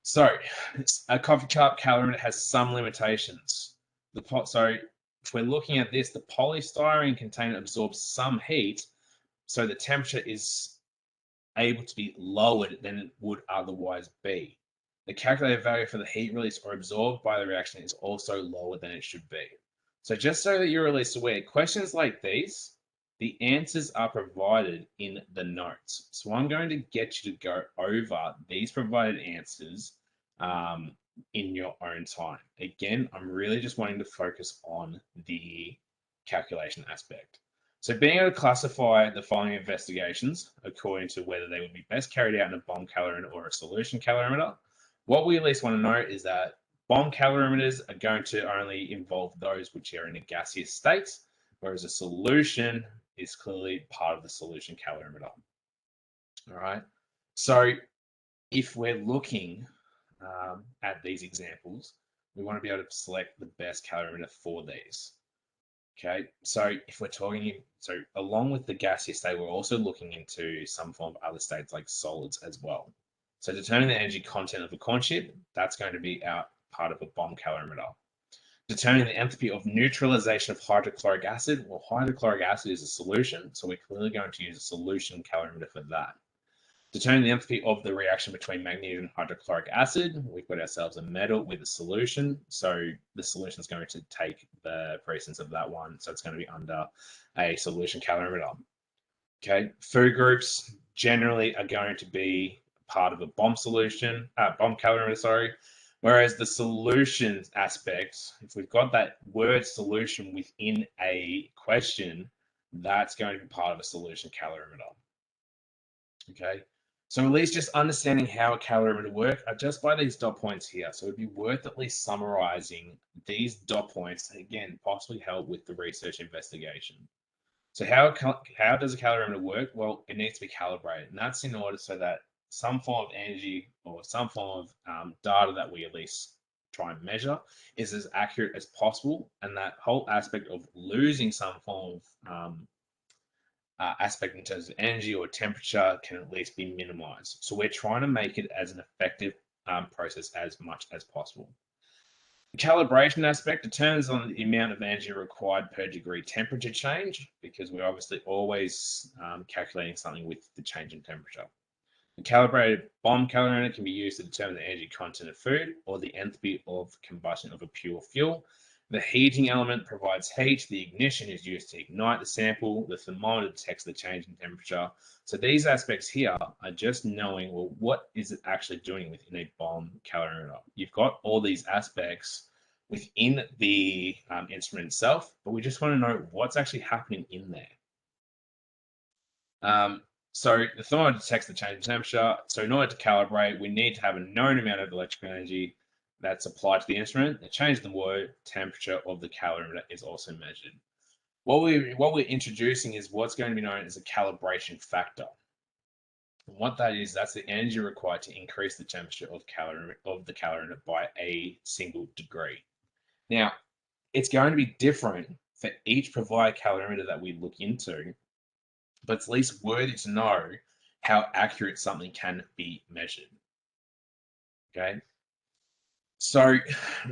So a coffee cup calorimeter has some limitations. So if we're looking at this, the polystyrene container absorbs some heat, so the temperature is able to be lowered than it would otherwise be. The calculated value for the heat release or absorbed by the reaction is also lower than it should be. So just so that you're at least aware, questions like these, the answers are provided in the notes. So I'm going to get you to go over these provided answers in your own time. Again, I'm really just wanting to focus on the calculation aspect. So being able to classify the following investigations according to whether they would be best carried out in a bomb calorimeter or a solution calorimeter, what we at least want to know is that bomb calorimeters are going to only involve those which are in a gaseous state, whereas a solution is clearly part of the solution calorimeter. All right. So if we're looking at these examples, we want to be able to select the best calorimeter for these. Okay, so if we're talking, so along with the gaseous state, we're also looking into some form of other states like solids as well. So determining the energy content of a corn chip, that's going to be our part of a bomb calorimeter. Determining the enthalpy of neutralization of hydrochloric acid. Well, hydrochloric acid is a solution, so we're clearly going to use a solution calorimeter for that. Determine the enthalpy of the reaction between magnesium and hydrochloric acid. We've got ourselves a metal with a solution. So the solution is going to take the precedence of that one. So it's going to be under a solution calorimeter. Okay, food groups generally are going to be part of a bomb calorimeter, sorry. Whereas the solutions aspect, if we've got that word solution within a question, that's going to be part of a solution calorimeter. Okay, so at least just understanding how a calorimeter works are just by these dot points here. So it'd be worth at least summarizing these dot points to, again, possibly help with the research investigation. So how does a calorimeter work? Well, it needs to be calibrated, and that's in order so that some form of energy or some form of data that we at least try and measure is as accurate as possible, and that whole aspect of losing some form of aspect in terms of energy or temperature can at least be minimized. So we're trying to make it as an effective process as much as possible. The calibration aspect determines on the amount of energy required per degree temperature change, because we're obviously always calculating something with the change in temperature. The calibrated bomb calorimeter can be used to determine the energy content of food or the enthalpy of combustion of a pure fuel. The heating element provides heat. The ignition is used to ignite the sample. The thermometer detects the change in temperature. So these aspects here are just knowing, well, what is it actually doing within a bomb calorimeter? You've got all these aspects within the instrument itself, but we just want to know what's actually happening in there. So the thermometer detects the change in temperature. So in order to calibrate, we need to have a known amount of electrical energy that's applied to the instrument. The change in the word temperature of the calorimeter is also measured. What we're introducing is what's going to be known as a calibration factor. And what that is, that's the energy required to increase the temperature of the calorimeter by a single degree. Now, it's going to be different for each provided calorimeter that we look into, but it's at least worthy to know how accurate something can be measured. Okay, so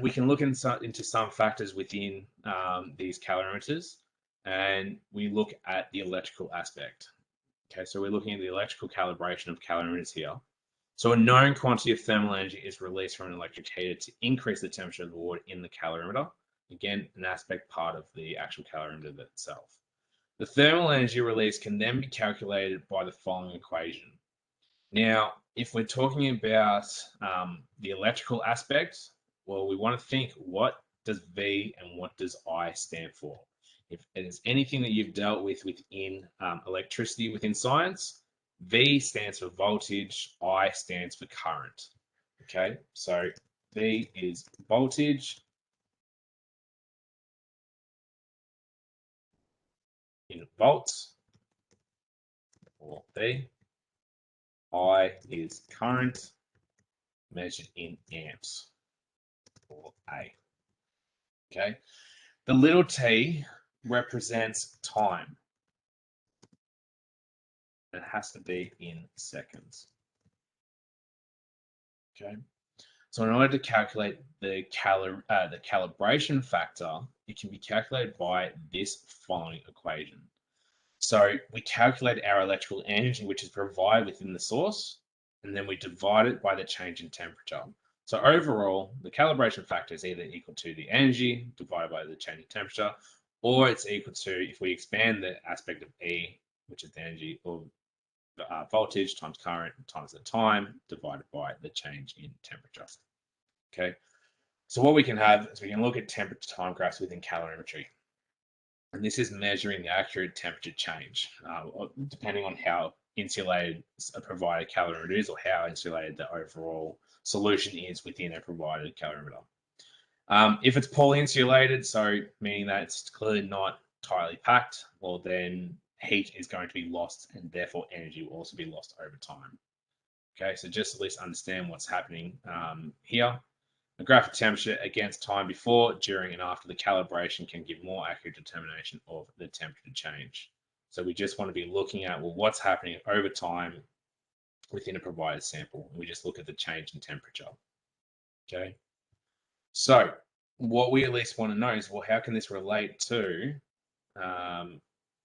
we can look into some factors within these calorimeters, and we look at the electrical aspect. Okay, so we're looking at the electrical calibration of calorimeters here. So a known quantity of thermal energy is released from an electric heater to increase the temperature of the water in the calorimeter. Again, an aspect part of the actual calorimeter itself. The thermal energy release can then be calculated by the following equation. Now, if we're talking about the electrical aspect, well, we want to think, what does V and what does I stand for? If there's anything that you've dealt with within electricity within science, V stands for voltage, I stands for current. Okay, so V is voltage in volts, or V. I is current measured in amps, or A. Okay. The little t represents time. It has to be in seconds. Okay. So in order to calculate the calibration factor, it can be calculated by this following equation. So we calculate our electrical energy, which is provided within the source, and then we divide it by the change in temperature. So overall, the calibration factor is either equal to the energy divided by the change in temperature, or it's equal to, if we expand the aspect of E, which is the energy, or voltage times current times the time divided by the change in temperature. Okay, so what we can have is we can look at temperature time graphs within calorimetry. And this is measuring the accurate temperature change, depending on how insulated a provided calorimeter is, or how insulated the overall solution is within a provided calorimeter. If it's poorly insulated, so meaning that it's clearly not tightly packed, well, then heat is going to be lost, and therefore energy will also be lost over time. Okay, so just at least understand what's happening here. A graph of temperature against time before, during, and after the calibration can give more accurate determination of the temperature change. So we just want to be looking at, well, what's happening over time within a provided sample. We just look at the change in temperature. Okay. So what we at least want to know is, well, how can this relate to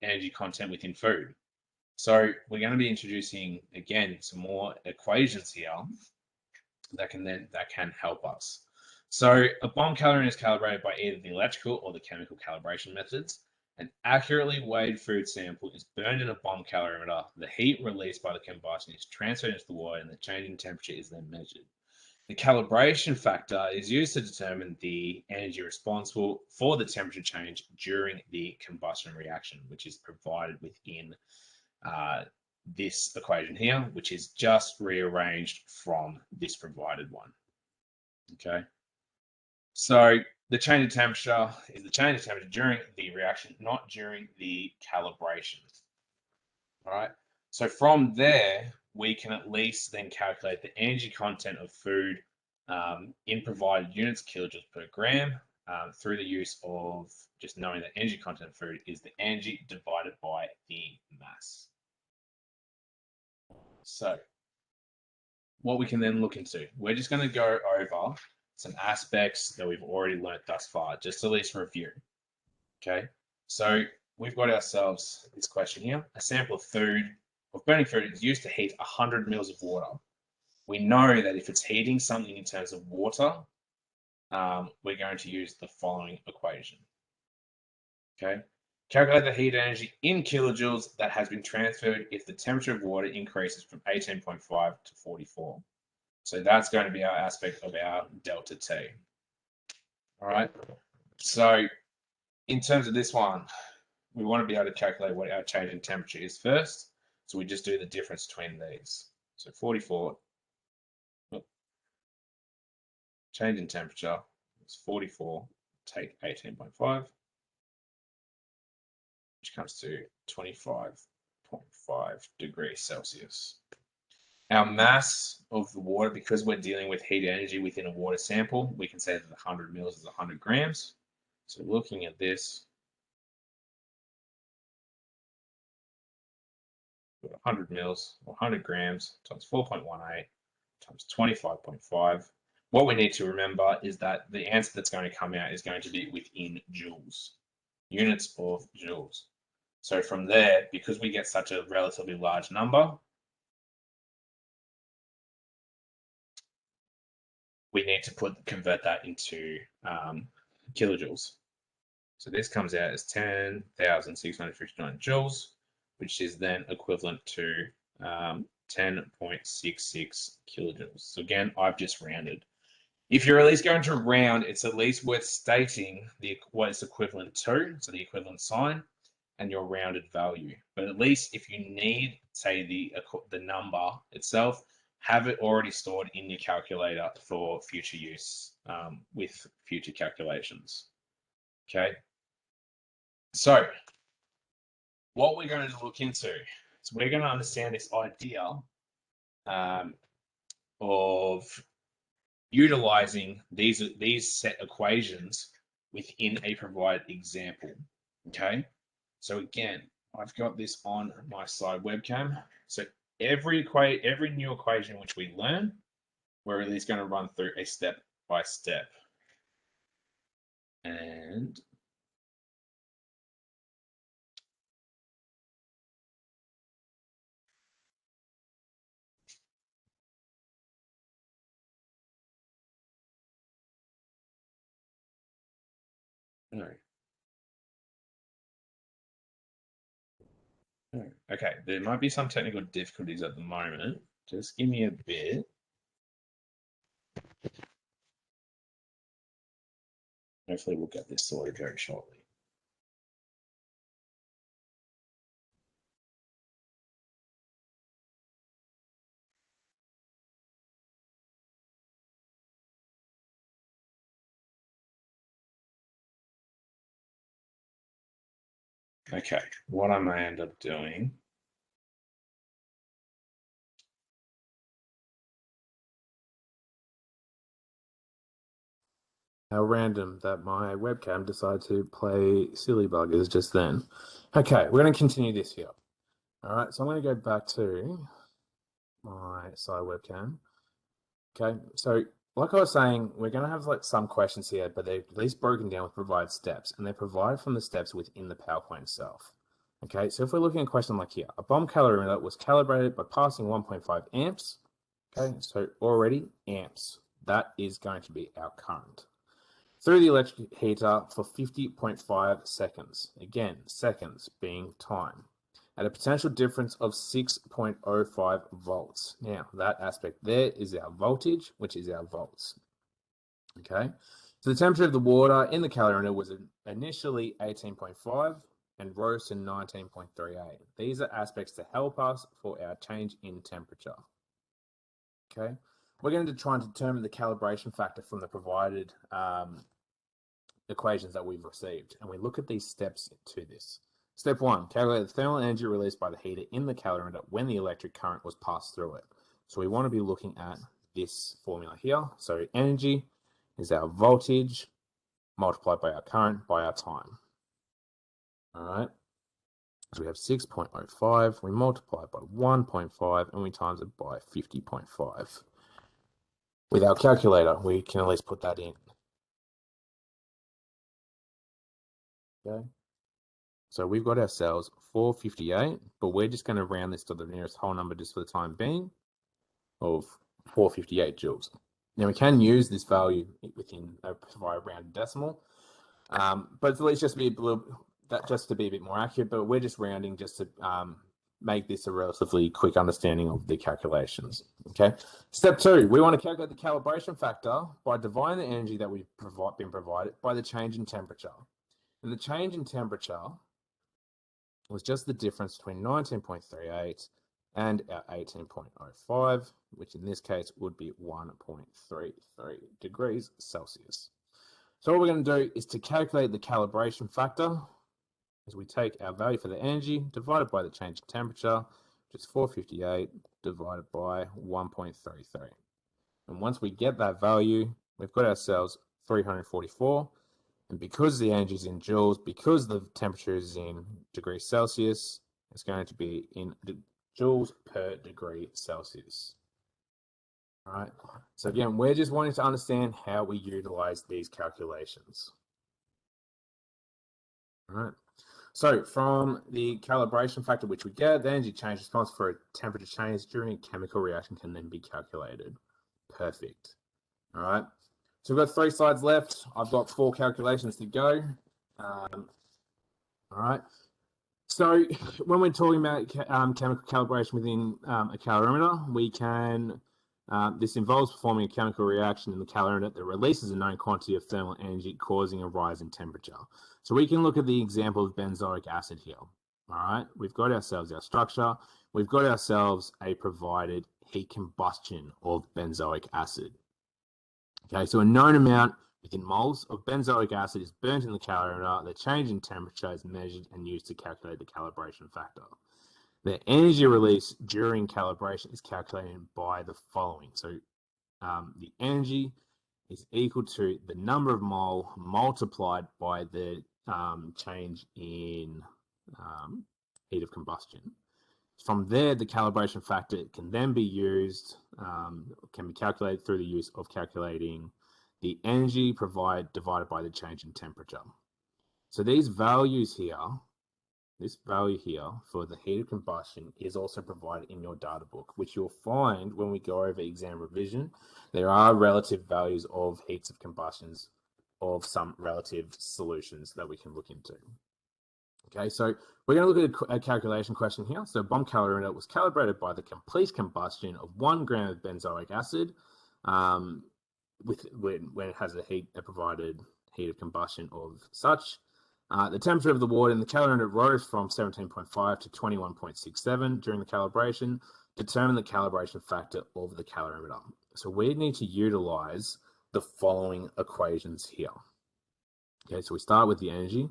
energy content within food? So we're going to be introducing, again, some more equations here that can help us. So a bomb calorimeter is calibrated by either the electrical or the chemical calibration methods. An accurately weighed food sample is burned in a bomb calorimeter. The heat released by the combustion is transferred into the water, and the change in temperature is then measured. The calibration factor is used to determine the energy responsible for the temperature change during the combustion reaction, which is provided within this equation here, which is just rearranged from this provided one. Okay. So the change in temperature is the change in temperature during the reaction, not during the calibration. All right. So from there, we can at least then calculate the energy content of food in provided units, kilojoules per gram, through the use of just knowing that energy content of food is the energy divided by the mass. So what we can then look into, we're just going to go over some aspects that we've already learnt thus far, just to at least review. Okay, so we've got ourselves this question here. A sample of food, of burning food, is used to heat 100 mils of water. We know that if it's heating something in terms of water, we're going to use the following equation. Okay, calculate the heat energy in kilojoules that has been transferred if the temperature of water increases from 18.5 to 44. So that's going to be our aspect of our delta T. All right. So in terms of this one, we want to be able to calculate what our change in temperature is first. So we just do the difference between these. So 44, change in temperature is 44, take 18.5, which comes to 25.5 degrees Celsius. Our mass of the water, because we're dealing with heat energy within a water sample, we can say that 100 mils is 100 grams. So looking at this, 100 mils or 100 grams times 4.18 times 25.5. What we need to remember is that the answer that's going to come out is going to be within joules, units of joules. So from there, because we get such a relatively large number, we need to convert that into kilojoules. So this comes out as 10,659 joules, which is then equivalent to 10.66 kilojoules. So again, I've just rounded. If you're at least going to round, it's at least worth stating what it's equivalent to, so the equivalent sign, and your rounded value. But at least if you need, say, the number itself, have it already stored in your calculator for future use with future calculations. Okay. So what we're going to look into is we're going to understand this idea of utilizing these set equations within a provided example. Okay, so again, I've got this on my side webcam. So every new equation which we learn, we're at least going to run through a step by step. And okay, there might be some technical difficulties at the moment. Just give me a bit. Hopefully we'll get this sorted very shortly. Okay, what I may end up doing. How random that my webcam decided to play silly buggers just then. Okay, we're going to continue this here. All right, so I'm going to go back to my side webcam. Okay, so like I was saying, we're going to have like some questions here, but they're at least broken down with provided steps, and they're provided from the steps within the PowerPoint itself. Okay, so if we're looking at a question like here, a bomb calorimeter was calibrated by passing 1.5 amps. Okay, so already amps. That is going to be our current. Through the electric heater for 50.5 seconds. Again, seconds being time. At a potential difference of 6.05 volts. Now, that aspect there is our voltage, which is our volts. Okay, so the temperature of the water in the calorimeter was initially 18.5 and rose to 19.38. These are aspects to help us for our change in temperature. Okay, we're going to try and determine the calibration factor from the provided equations that we've received, and we look at these steps to this. Step 1, calculate the thermal energy released by the heater in the calorimeter when the electric current was passed through it. So we want to be looking at this formula here. So energy is our voltage multiplied by our current by our time. All right. So we have 6.05, we multiply it by 1.5, and we times it by 50.5. With our calculator, we can at least put that in. Okay. So we've got ourselves 458, but we're just going to round this to the nearest whole number just for the time being of 458 joules. Now we can use this value within via rounded decimal, but at least just to be a bit more accurate. But we're just rounding just to make this a relatively quick understanding of the calculations. Okay. Step 2, we want to calculate the calibration factor by dividing the energy that we've been provided by the change in temperature. And the change in temperature was just the difference between 19.38 and our 18.05, which in this case would be 1.33 degrees Celsius. So what we're going to do is to calculate the calibration factor, is we take our value for the energy divided by the change in temperature, which is 458 divided by 1.33. And once we get that value, we've got ourselves 344. And because the energy is in joules, because the temperature is in degrees Celsius, it's going to be in joules per degree Celsius. All right. So again, we're just wanting to understand how we utilize these calculations. All right. So from the calibration factor which we get, the energy change response for a temperature change during a chemical reaction can then be calculated. Perfect. All right. So we've got 3 slides left. I've got 4 calculations to go. All right. So when we're talking about chemical calibration within a calorimeter, we can, this involves performing a chemical reaction in the calorimeter that releases a known quantity of thermal energy causing a rise in temperature. So we can look at the example of benzoic acid here. All right. We've got ourselves our structure. We've got ourselves a provided heat combustion of benzoic acid. Okay, so a known amount within moles of benzoic acid is burnt in the calorimeter. The change in temperature is measured and used to calculate the calibration factor. The energy release during calibration is calculated by the following. So the energy is equal to the number of mole multiplied by the change in heat of combustion. From there, the calibration factor can then be used, can be calculated through the use of calculating the energy provided divided by the change in temperature. So these values here, this value here for the heat of combustion is also provided in your data book, which you'll find when we go over exam revision. There are relative values of heats of combustions of some relative solutions that we can look into. Okay, so we're going to look at a calculation question here. So bomb calorimeter was calibrated by the complete combustion of 1 gram of benzoic acid when it has a provided heat of combustion of such. The temperature of the water in the calorimeter rose from 17.5 to 21.67 during the calibration. Determine the calibration factor of the calorimeter. So we need to utilize the following equations here. Okay, so we start with the energy,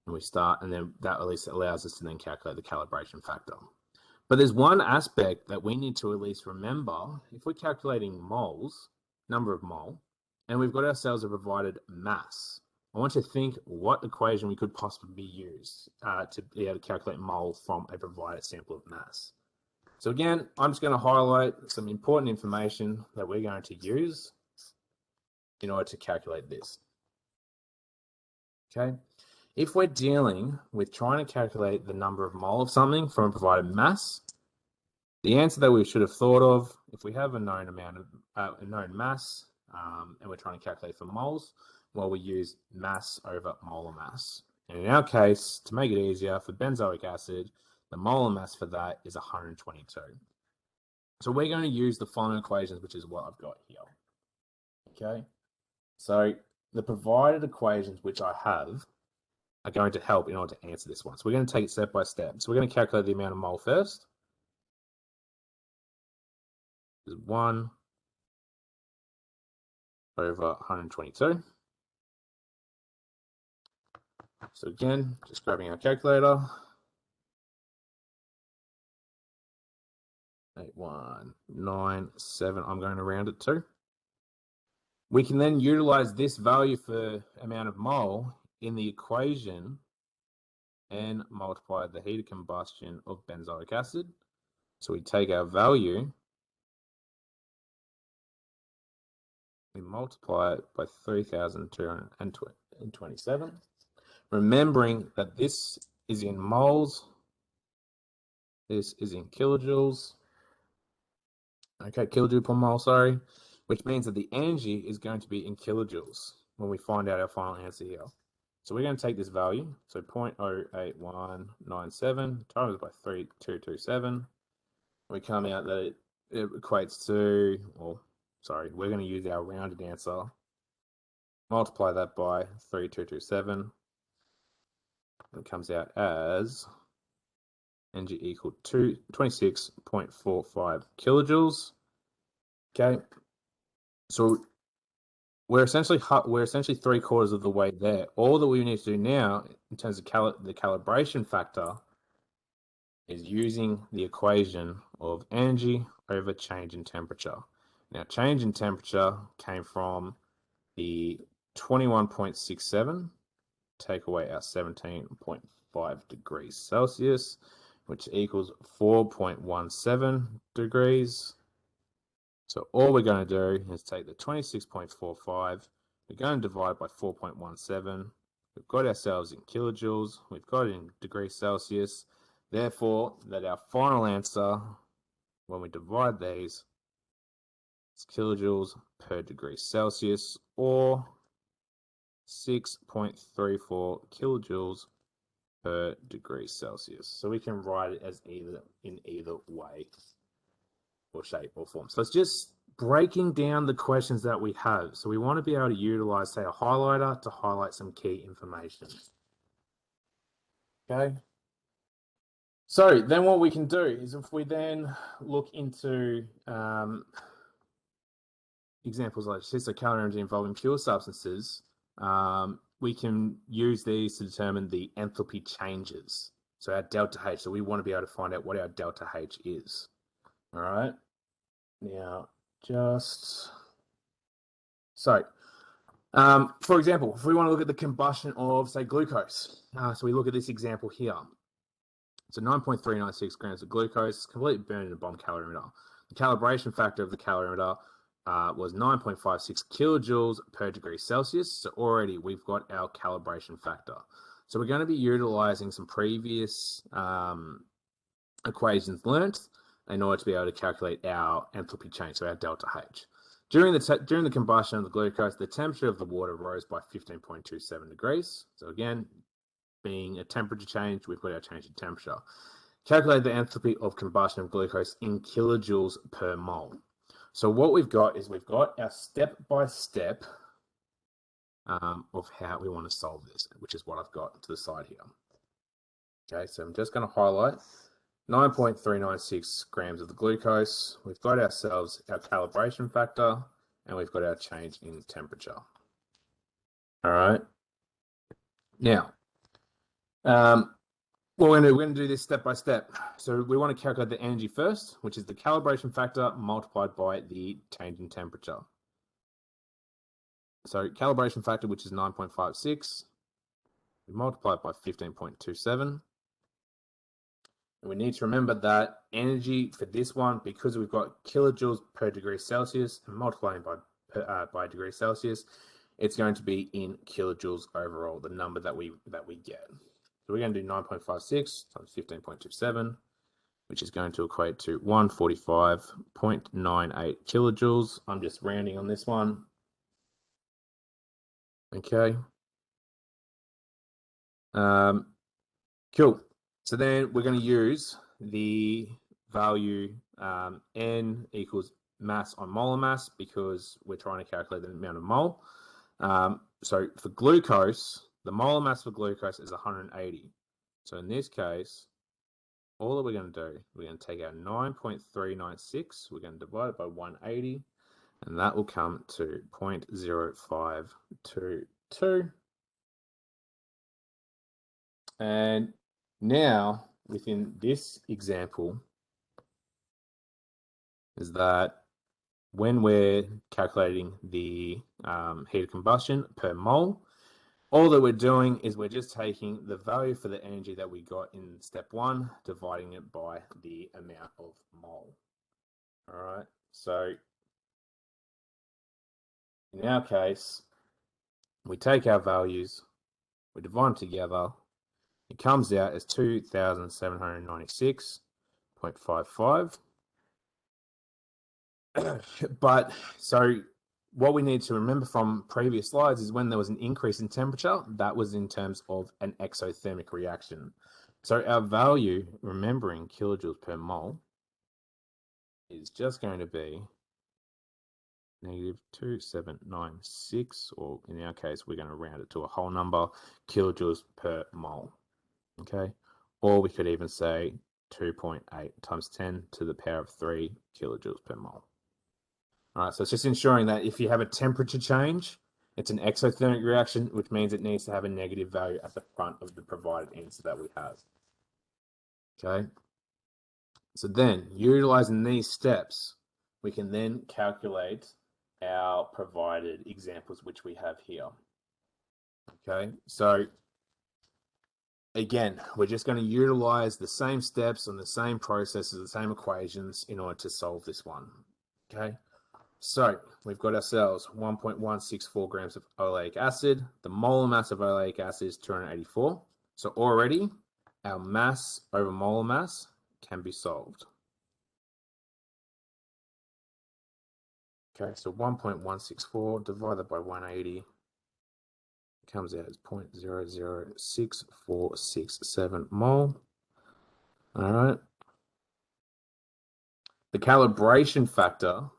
and then that at least allows us to then calculate the calibration factor. But there's one aspect that we need to at least remember. If we're calculating moles, number of mole, and we've got ourselves a provided mass, I want you to think what equation we could possibly use to be able to calculate mole from a provided sample of mass. So again, I'm just going to highlight some important information that we're going to use in order to calculate this. Okay, if we're dealing with trying to calculate the number of mole of something from a provided mass, the answer that we should have thought of, if we have a known amount of a known mass, and we're trying to calculate for moles, well, we use mass over molar mass. And in our case, to make it easier, for benzoic acid, the molar mass for that is 122. So we're going to use the following equations, which is what I've got here. Okay, so the provided equations which I have are going to help in order to answer this one. So we're going to take it step by step. So we're going to calculate the amount of mole first. This is 1 over 122. So again, just grabbing our calculator. 8197, I'm going to round it to. We can then utilize this value for amount of mole in the equation and multiply the heat of combustion of benzoic acid. So we take our value, we multiply it by 3,227, remembering that this is in moles, this is in kilojoules. Okay, kilojoule per mole, sorry, which means that the energy is going to be in kilojoules when we find out our final answer here. So we're going to take this value, so 0.08197 times by 3,227. We come out that it equates to, or sorry, we're going to use our rounded answer, multiply that by 3,227, and it comes out as energy equal to 26.45 kilojoules. Okay, so we're essentially 3/4 of the way there. All that we need to do now in terms of the calibration factor is using the equation of energy over change in temperature. Now, change in temperature came from the 21.67, take away our 17.5 degrees Celsius, which equals 4.17 degrees. So all we're going to do is take the 26.45, we're going to divide by 4.17. We've got ourselves in kilojoules, we've got it in degrees Celsius. Therefore, that our final answer, when we divide these, is kilojoules per degree Celsius, or 6.34 kilojoules per degree Celsius. So we can write it as either way, or shape or form. So it's just breaking down the questions that we have. So we want to be able to utilize, say, a highlighter to highlight some key information. Okay. So then what we can do is, if we then look into examples like this, calorimetry involving pure substances, we can use these to determine the enthalpy changes. So our delta H, so we want to be able to find out what our delta H is. All right. Now, just So, for example, if we want to look at the combustion of, say, glucose, so we look at this example here. So 9.396 grams of glucose, completely burned in a bomb calorimeter. The calibration factor of the calorimeter was 9.56 kilojoules per degree Celsius. So already we've got our calibration factor. So we're going to be utilizing some previous equations learnt in order to be able to calculate our enthalpy change, so our delta H. During the combustion of the glucose, the temperature of the water rose by 15.27 degrees. So again, being a temperature change, we've got our change in temperature. Calculate the enthalpy of combustion of glucose in kilojoules per mole. So what we've got is we've got our step-by-step of how we want to solve this, which is what I've got to the side here. Okay, so I'm just going to highlight 9.396 grams of the glucose. We've got ourselves our calibration factor, and we've got our change in temperature. All right. Now, we're going to do this step by step. So we want to calculate the energy first, which is the calibration factor multiplied by the change in temperature. So calibration factor, which is 9.56, we multiply it by 15.27. And we need to remember that energy for this one, because we've got kilojoules per degree Celsius and multiplying by degree Celsius, it's going to be in kilojoules overall, the number that we get. So we're going to do 9.56 times 15.27, which is going to equate to 145.98 kilojoules. I'm just rounding on this one. Okay. Cool. So then we're going to use the value N equals mass on molar mass because we're trying to calculate the amount of mole. So for glucose, the molar mass for glucose is 180. So in this case, all that we're going to do, we're going to take our 9.396, we're going to divide it by 180, and that will come to 0.0522. And now, within this example, is that when we're calculating the heat of combustion per mole, all that we're doing is we're just taking the value for the energy that we got in step one, dividing it by the amount of mole. All right, so in our case, we take our values, we divide them together, it comes out as 2,796.55. But so what we need to remember from previous slides is when there was an increase in temperature, that was in terms of an exothermic reaction. So our value, remembering kilojoules per mole, is just going to be negative 2796, or in our case, we're going to round it to a whole number, kilojoules per mole. Okay, or we could even say 2.8 times 10 to the power of 3 kilojoules per mole. All right, so it's just ensuring that if you have a temperature change, it's an exothermic reaction, which means it needs to have a negative value at the front of the provided answer that we have. Okay, so then utilizing these steps, we can then calculate our provided examples, which we have here. Okay, so again, we're just going to utilize the same steps and the same processes, the same equations in order to solve this one. Okay, so we've got ourselves 1.164 grams of oleic acid. The molar mass of oleic acid is 284. So already our mass over molar mass can be solved. Okay, so 1.164 divided by 180 comes out as 0.006467 mole. All right. The calibration factor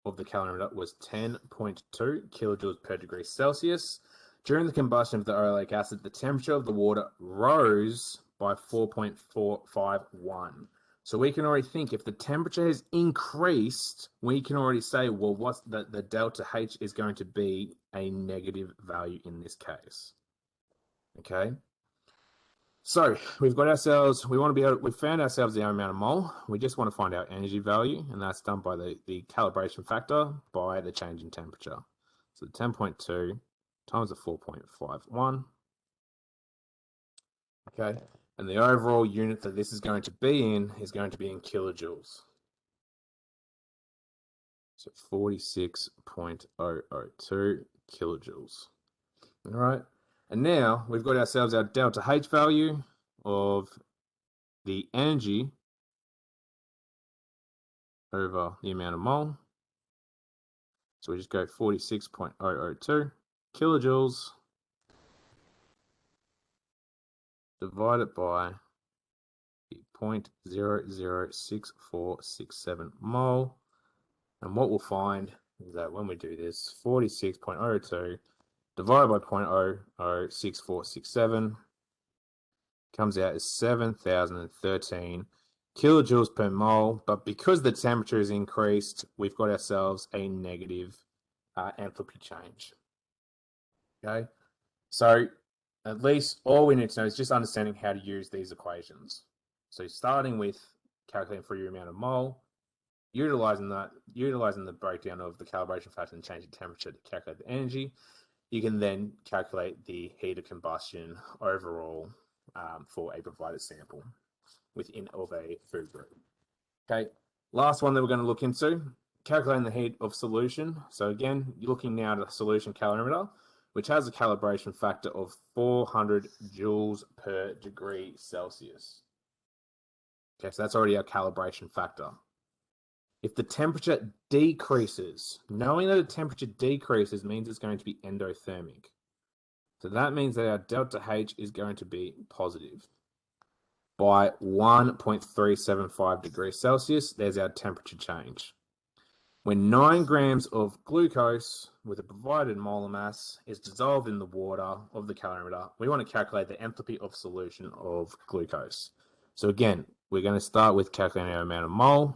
of the calorimeter was 10.2 kilojoules per degree Celsius. During the combustion of the oleic acid, the temperature of the water rose by 4.451. So we can already think if the temperature has increased, we can already say, well, what's the delta H is going to be a negative value in this case. Okay. So we've got ourselves, we found ourselves our amount of mole. We just want to find our energy value, and that's done by the calibration factor by the change in temperature. So 10.2 times the 4.51. Okay. And the overall unit that this is going to be in is going to be in kilojoules. So 46.002 kilojoules. All right. And now we've got ourselves our delta H value of the energy over the amount of mole. So we just go 46.002 kilojoules divided by 0.006467 mole. And what we'll find is that when we do this, 46.02 divided by 0.006467 comes out as 7,013 kilojoules per mole. But because the temperature is increased, we've got ourselves a negative enthalpy change. Okay, so at least all we need to know is just understanding how to use these equations. So starting with calculating for your amount of mole, utilizing the breakdown of the calibration factor and change in temperature to calculate the energy, you can then calculate the heat of combustion overall for a provided sample within of a food group. Okay, last one that we're going to look into, calculating the heat of solution. So again, you're looking now at a solution calorimeter, which has a calibration factor of 400 joules per degree Celsius. Okay, so that's already our calibration factor. If the temperature decreases, knowing that the temperature decreases means it's going to be endothermic. So that means that our delta H is going to be positive by 1.375 degrees Celsius. There's our temperature change. When 9 grams of glucose with a provided molar mass is dissolved in the water of the calorimeter, we want to calculate the enthalpy of solution of glucose. So again, we're going to start with calculating our amount of mole.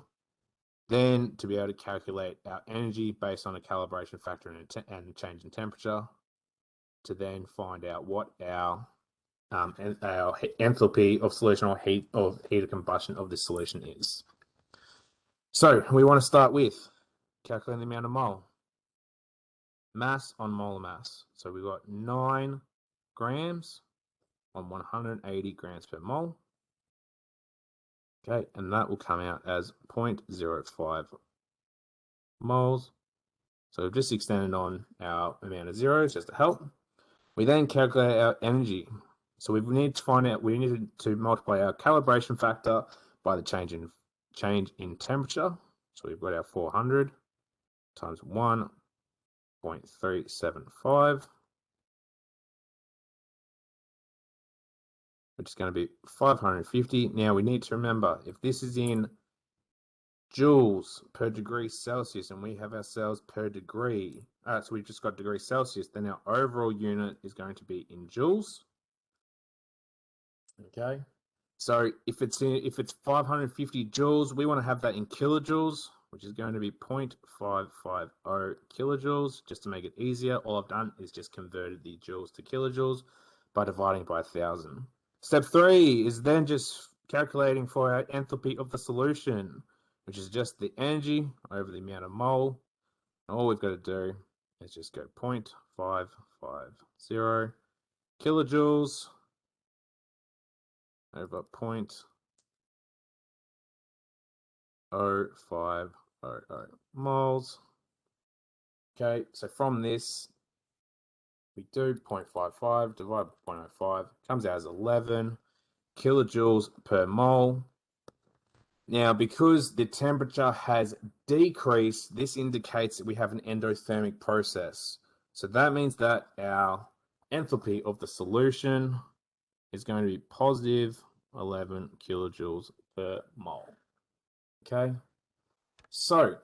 Then, to be able to calculate our energy based on a calibration factor and change in temperature, to then find out what our enthalpy of solution or heat of combustion of this solution is. So we want to start with calculating the amount of mole. Mass on molar mass. So we've got 9 grams on 180 grams per mole. Okay, and that will come out as 0.05 moles. So we've just extended on our amount of zeros just to help. We then calculate our energy. So we need to multiply our calibration factor by the change in temperature. So we've got our 400 times 1.375, which is going to be 550. Now we need to remember, if this is in joules per degree Celsius and we have ourselves per degree, so we've just got degrees Celsius, then our overall unit is going to be in joules. Okay, so if it's 550 joules, we want to have that in kilojoules, which is going to be 0.550 kilojoules. Just to make it easier, all I've done is just converted the joules to kilojoules by dividing by 1,000. Step 3 is then just calculating for our enthalpy of the solution, which is just the energy over the amount of mole. And all we've got to do is just go 0.550 kilojoules over 0.0500 moles. Okay, so from this, we do 0.55 divided by 0.05, comes out as 11 kilojoules per mole. Now, because the temperature has decreased, this indicates that we have an endothermic process. So that means that our enthalpy of the solution is going to be positive 11 kilojoules per mole. Okay, so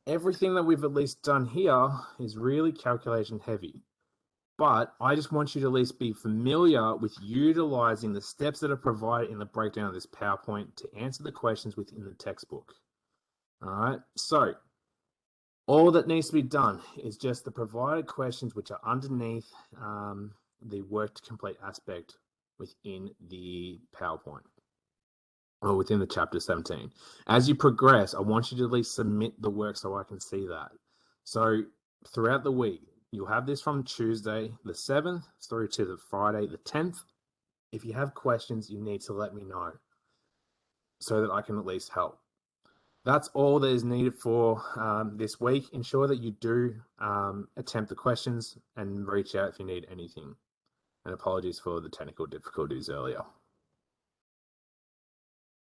everything that we've at least done here is really calculation heavy. But I just want you to at least be familiar with utilizing the steps that are provided in the breakdown of this PowerPoint to answer the questions within the textbook. All right, so all that needs to be done is just the provided questions which are underneath the work to complete aspect within the PowerPoint or within the chapter 17. As you progress, I want you to at least submit the work so I can see that. So throughout the week, you'll have this from Tuesday the 7th through to the Friday the 10th. If you have questions, you need to let me know so that I can at least help. That's all that is needed for this week. Ensure that you do attempt the questions and reach out if you need anything. And apologies for the technical difficulties earlier.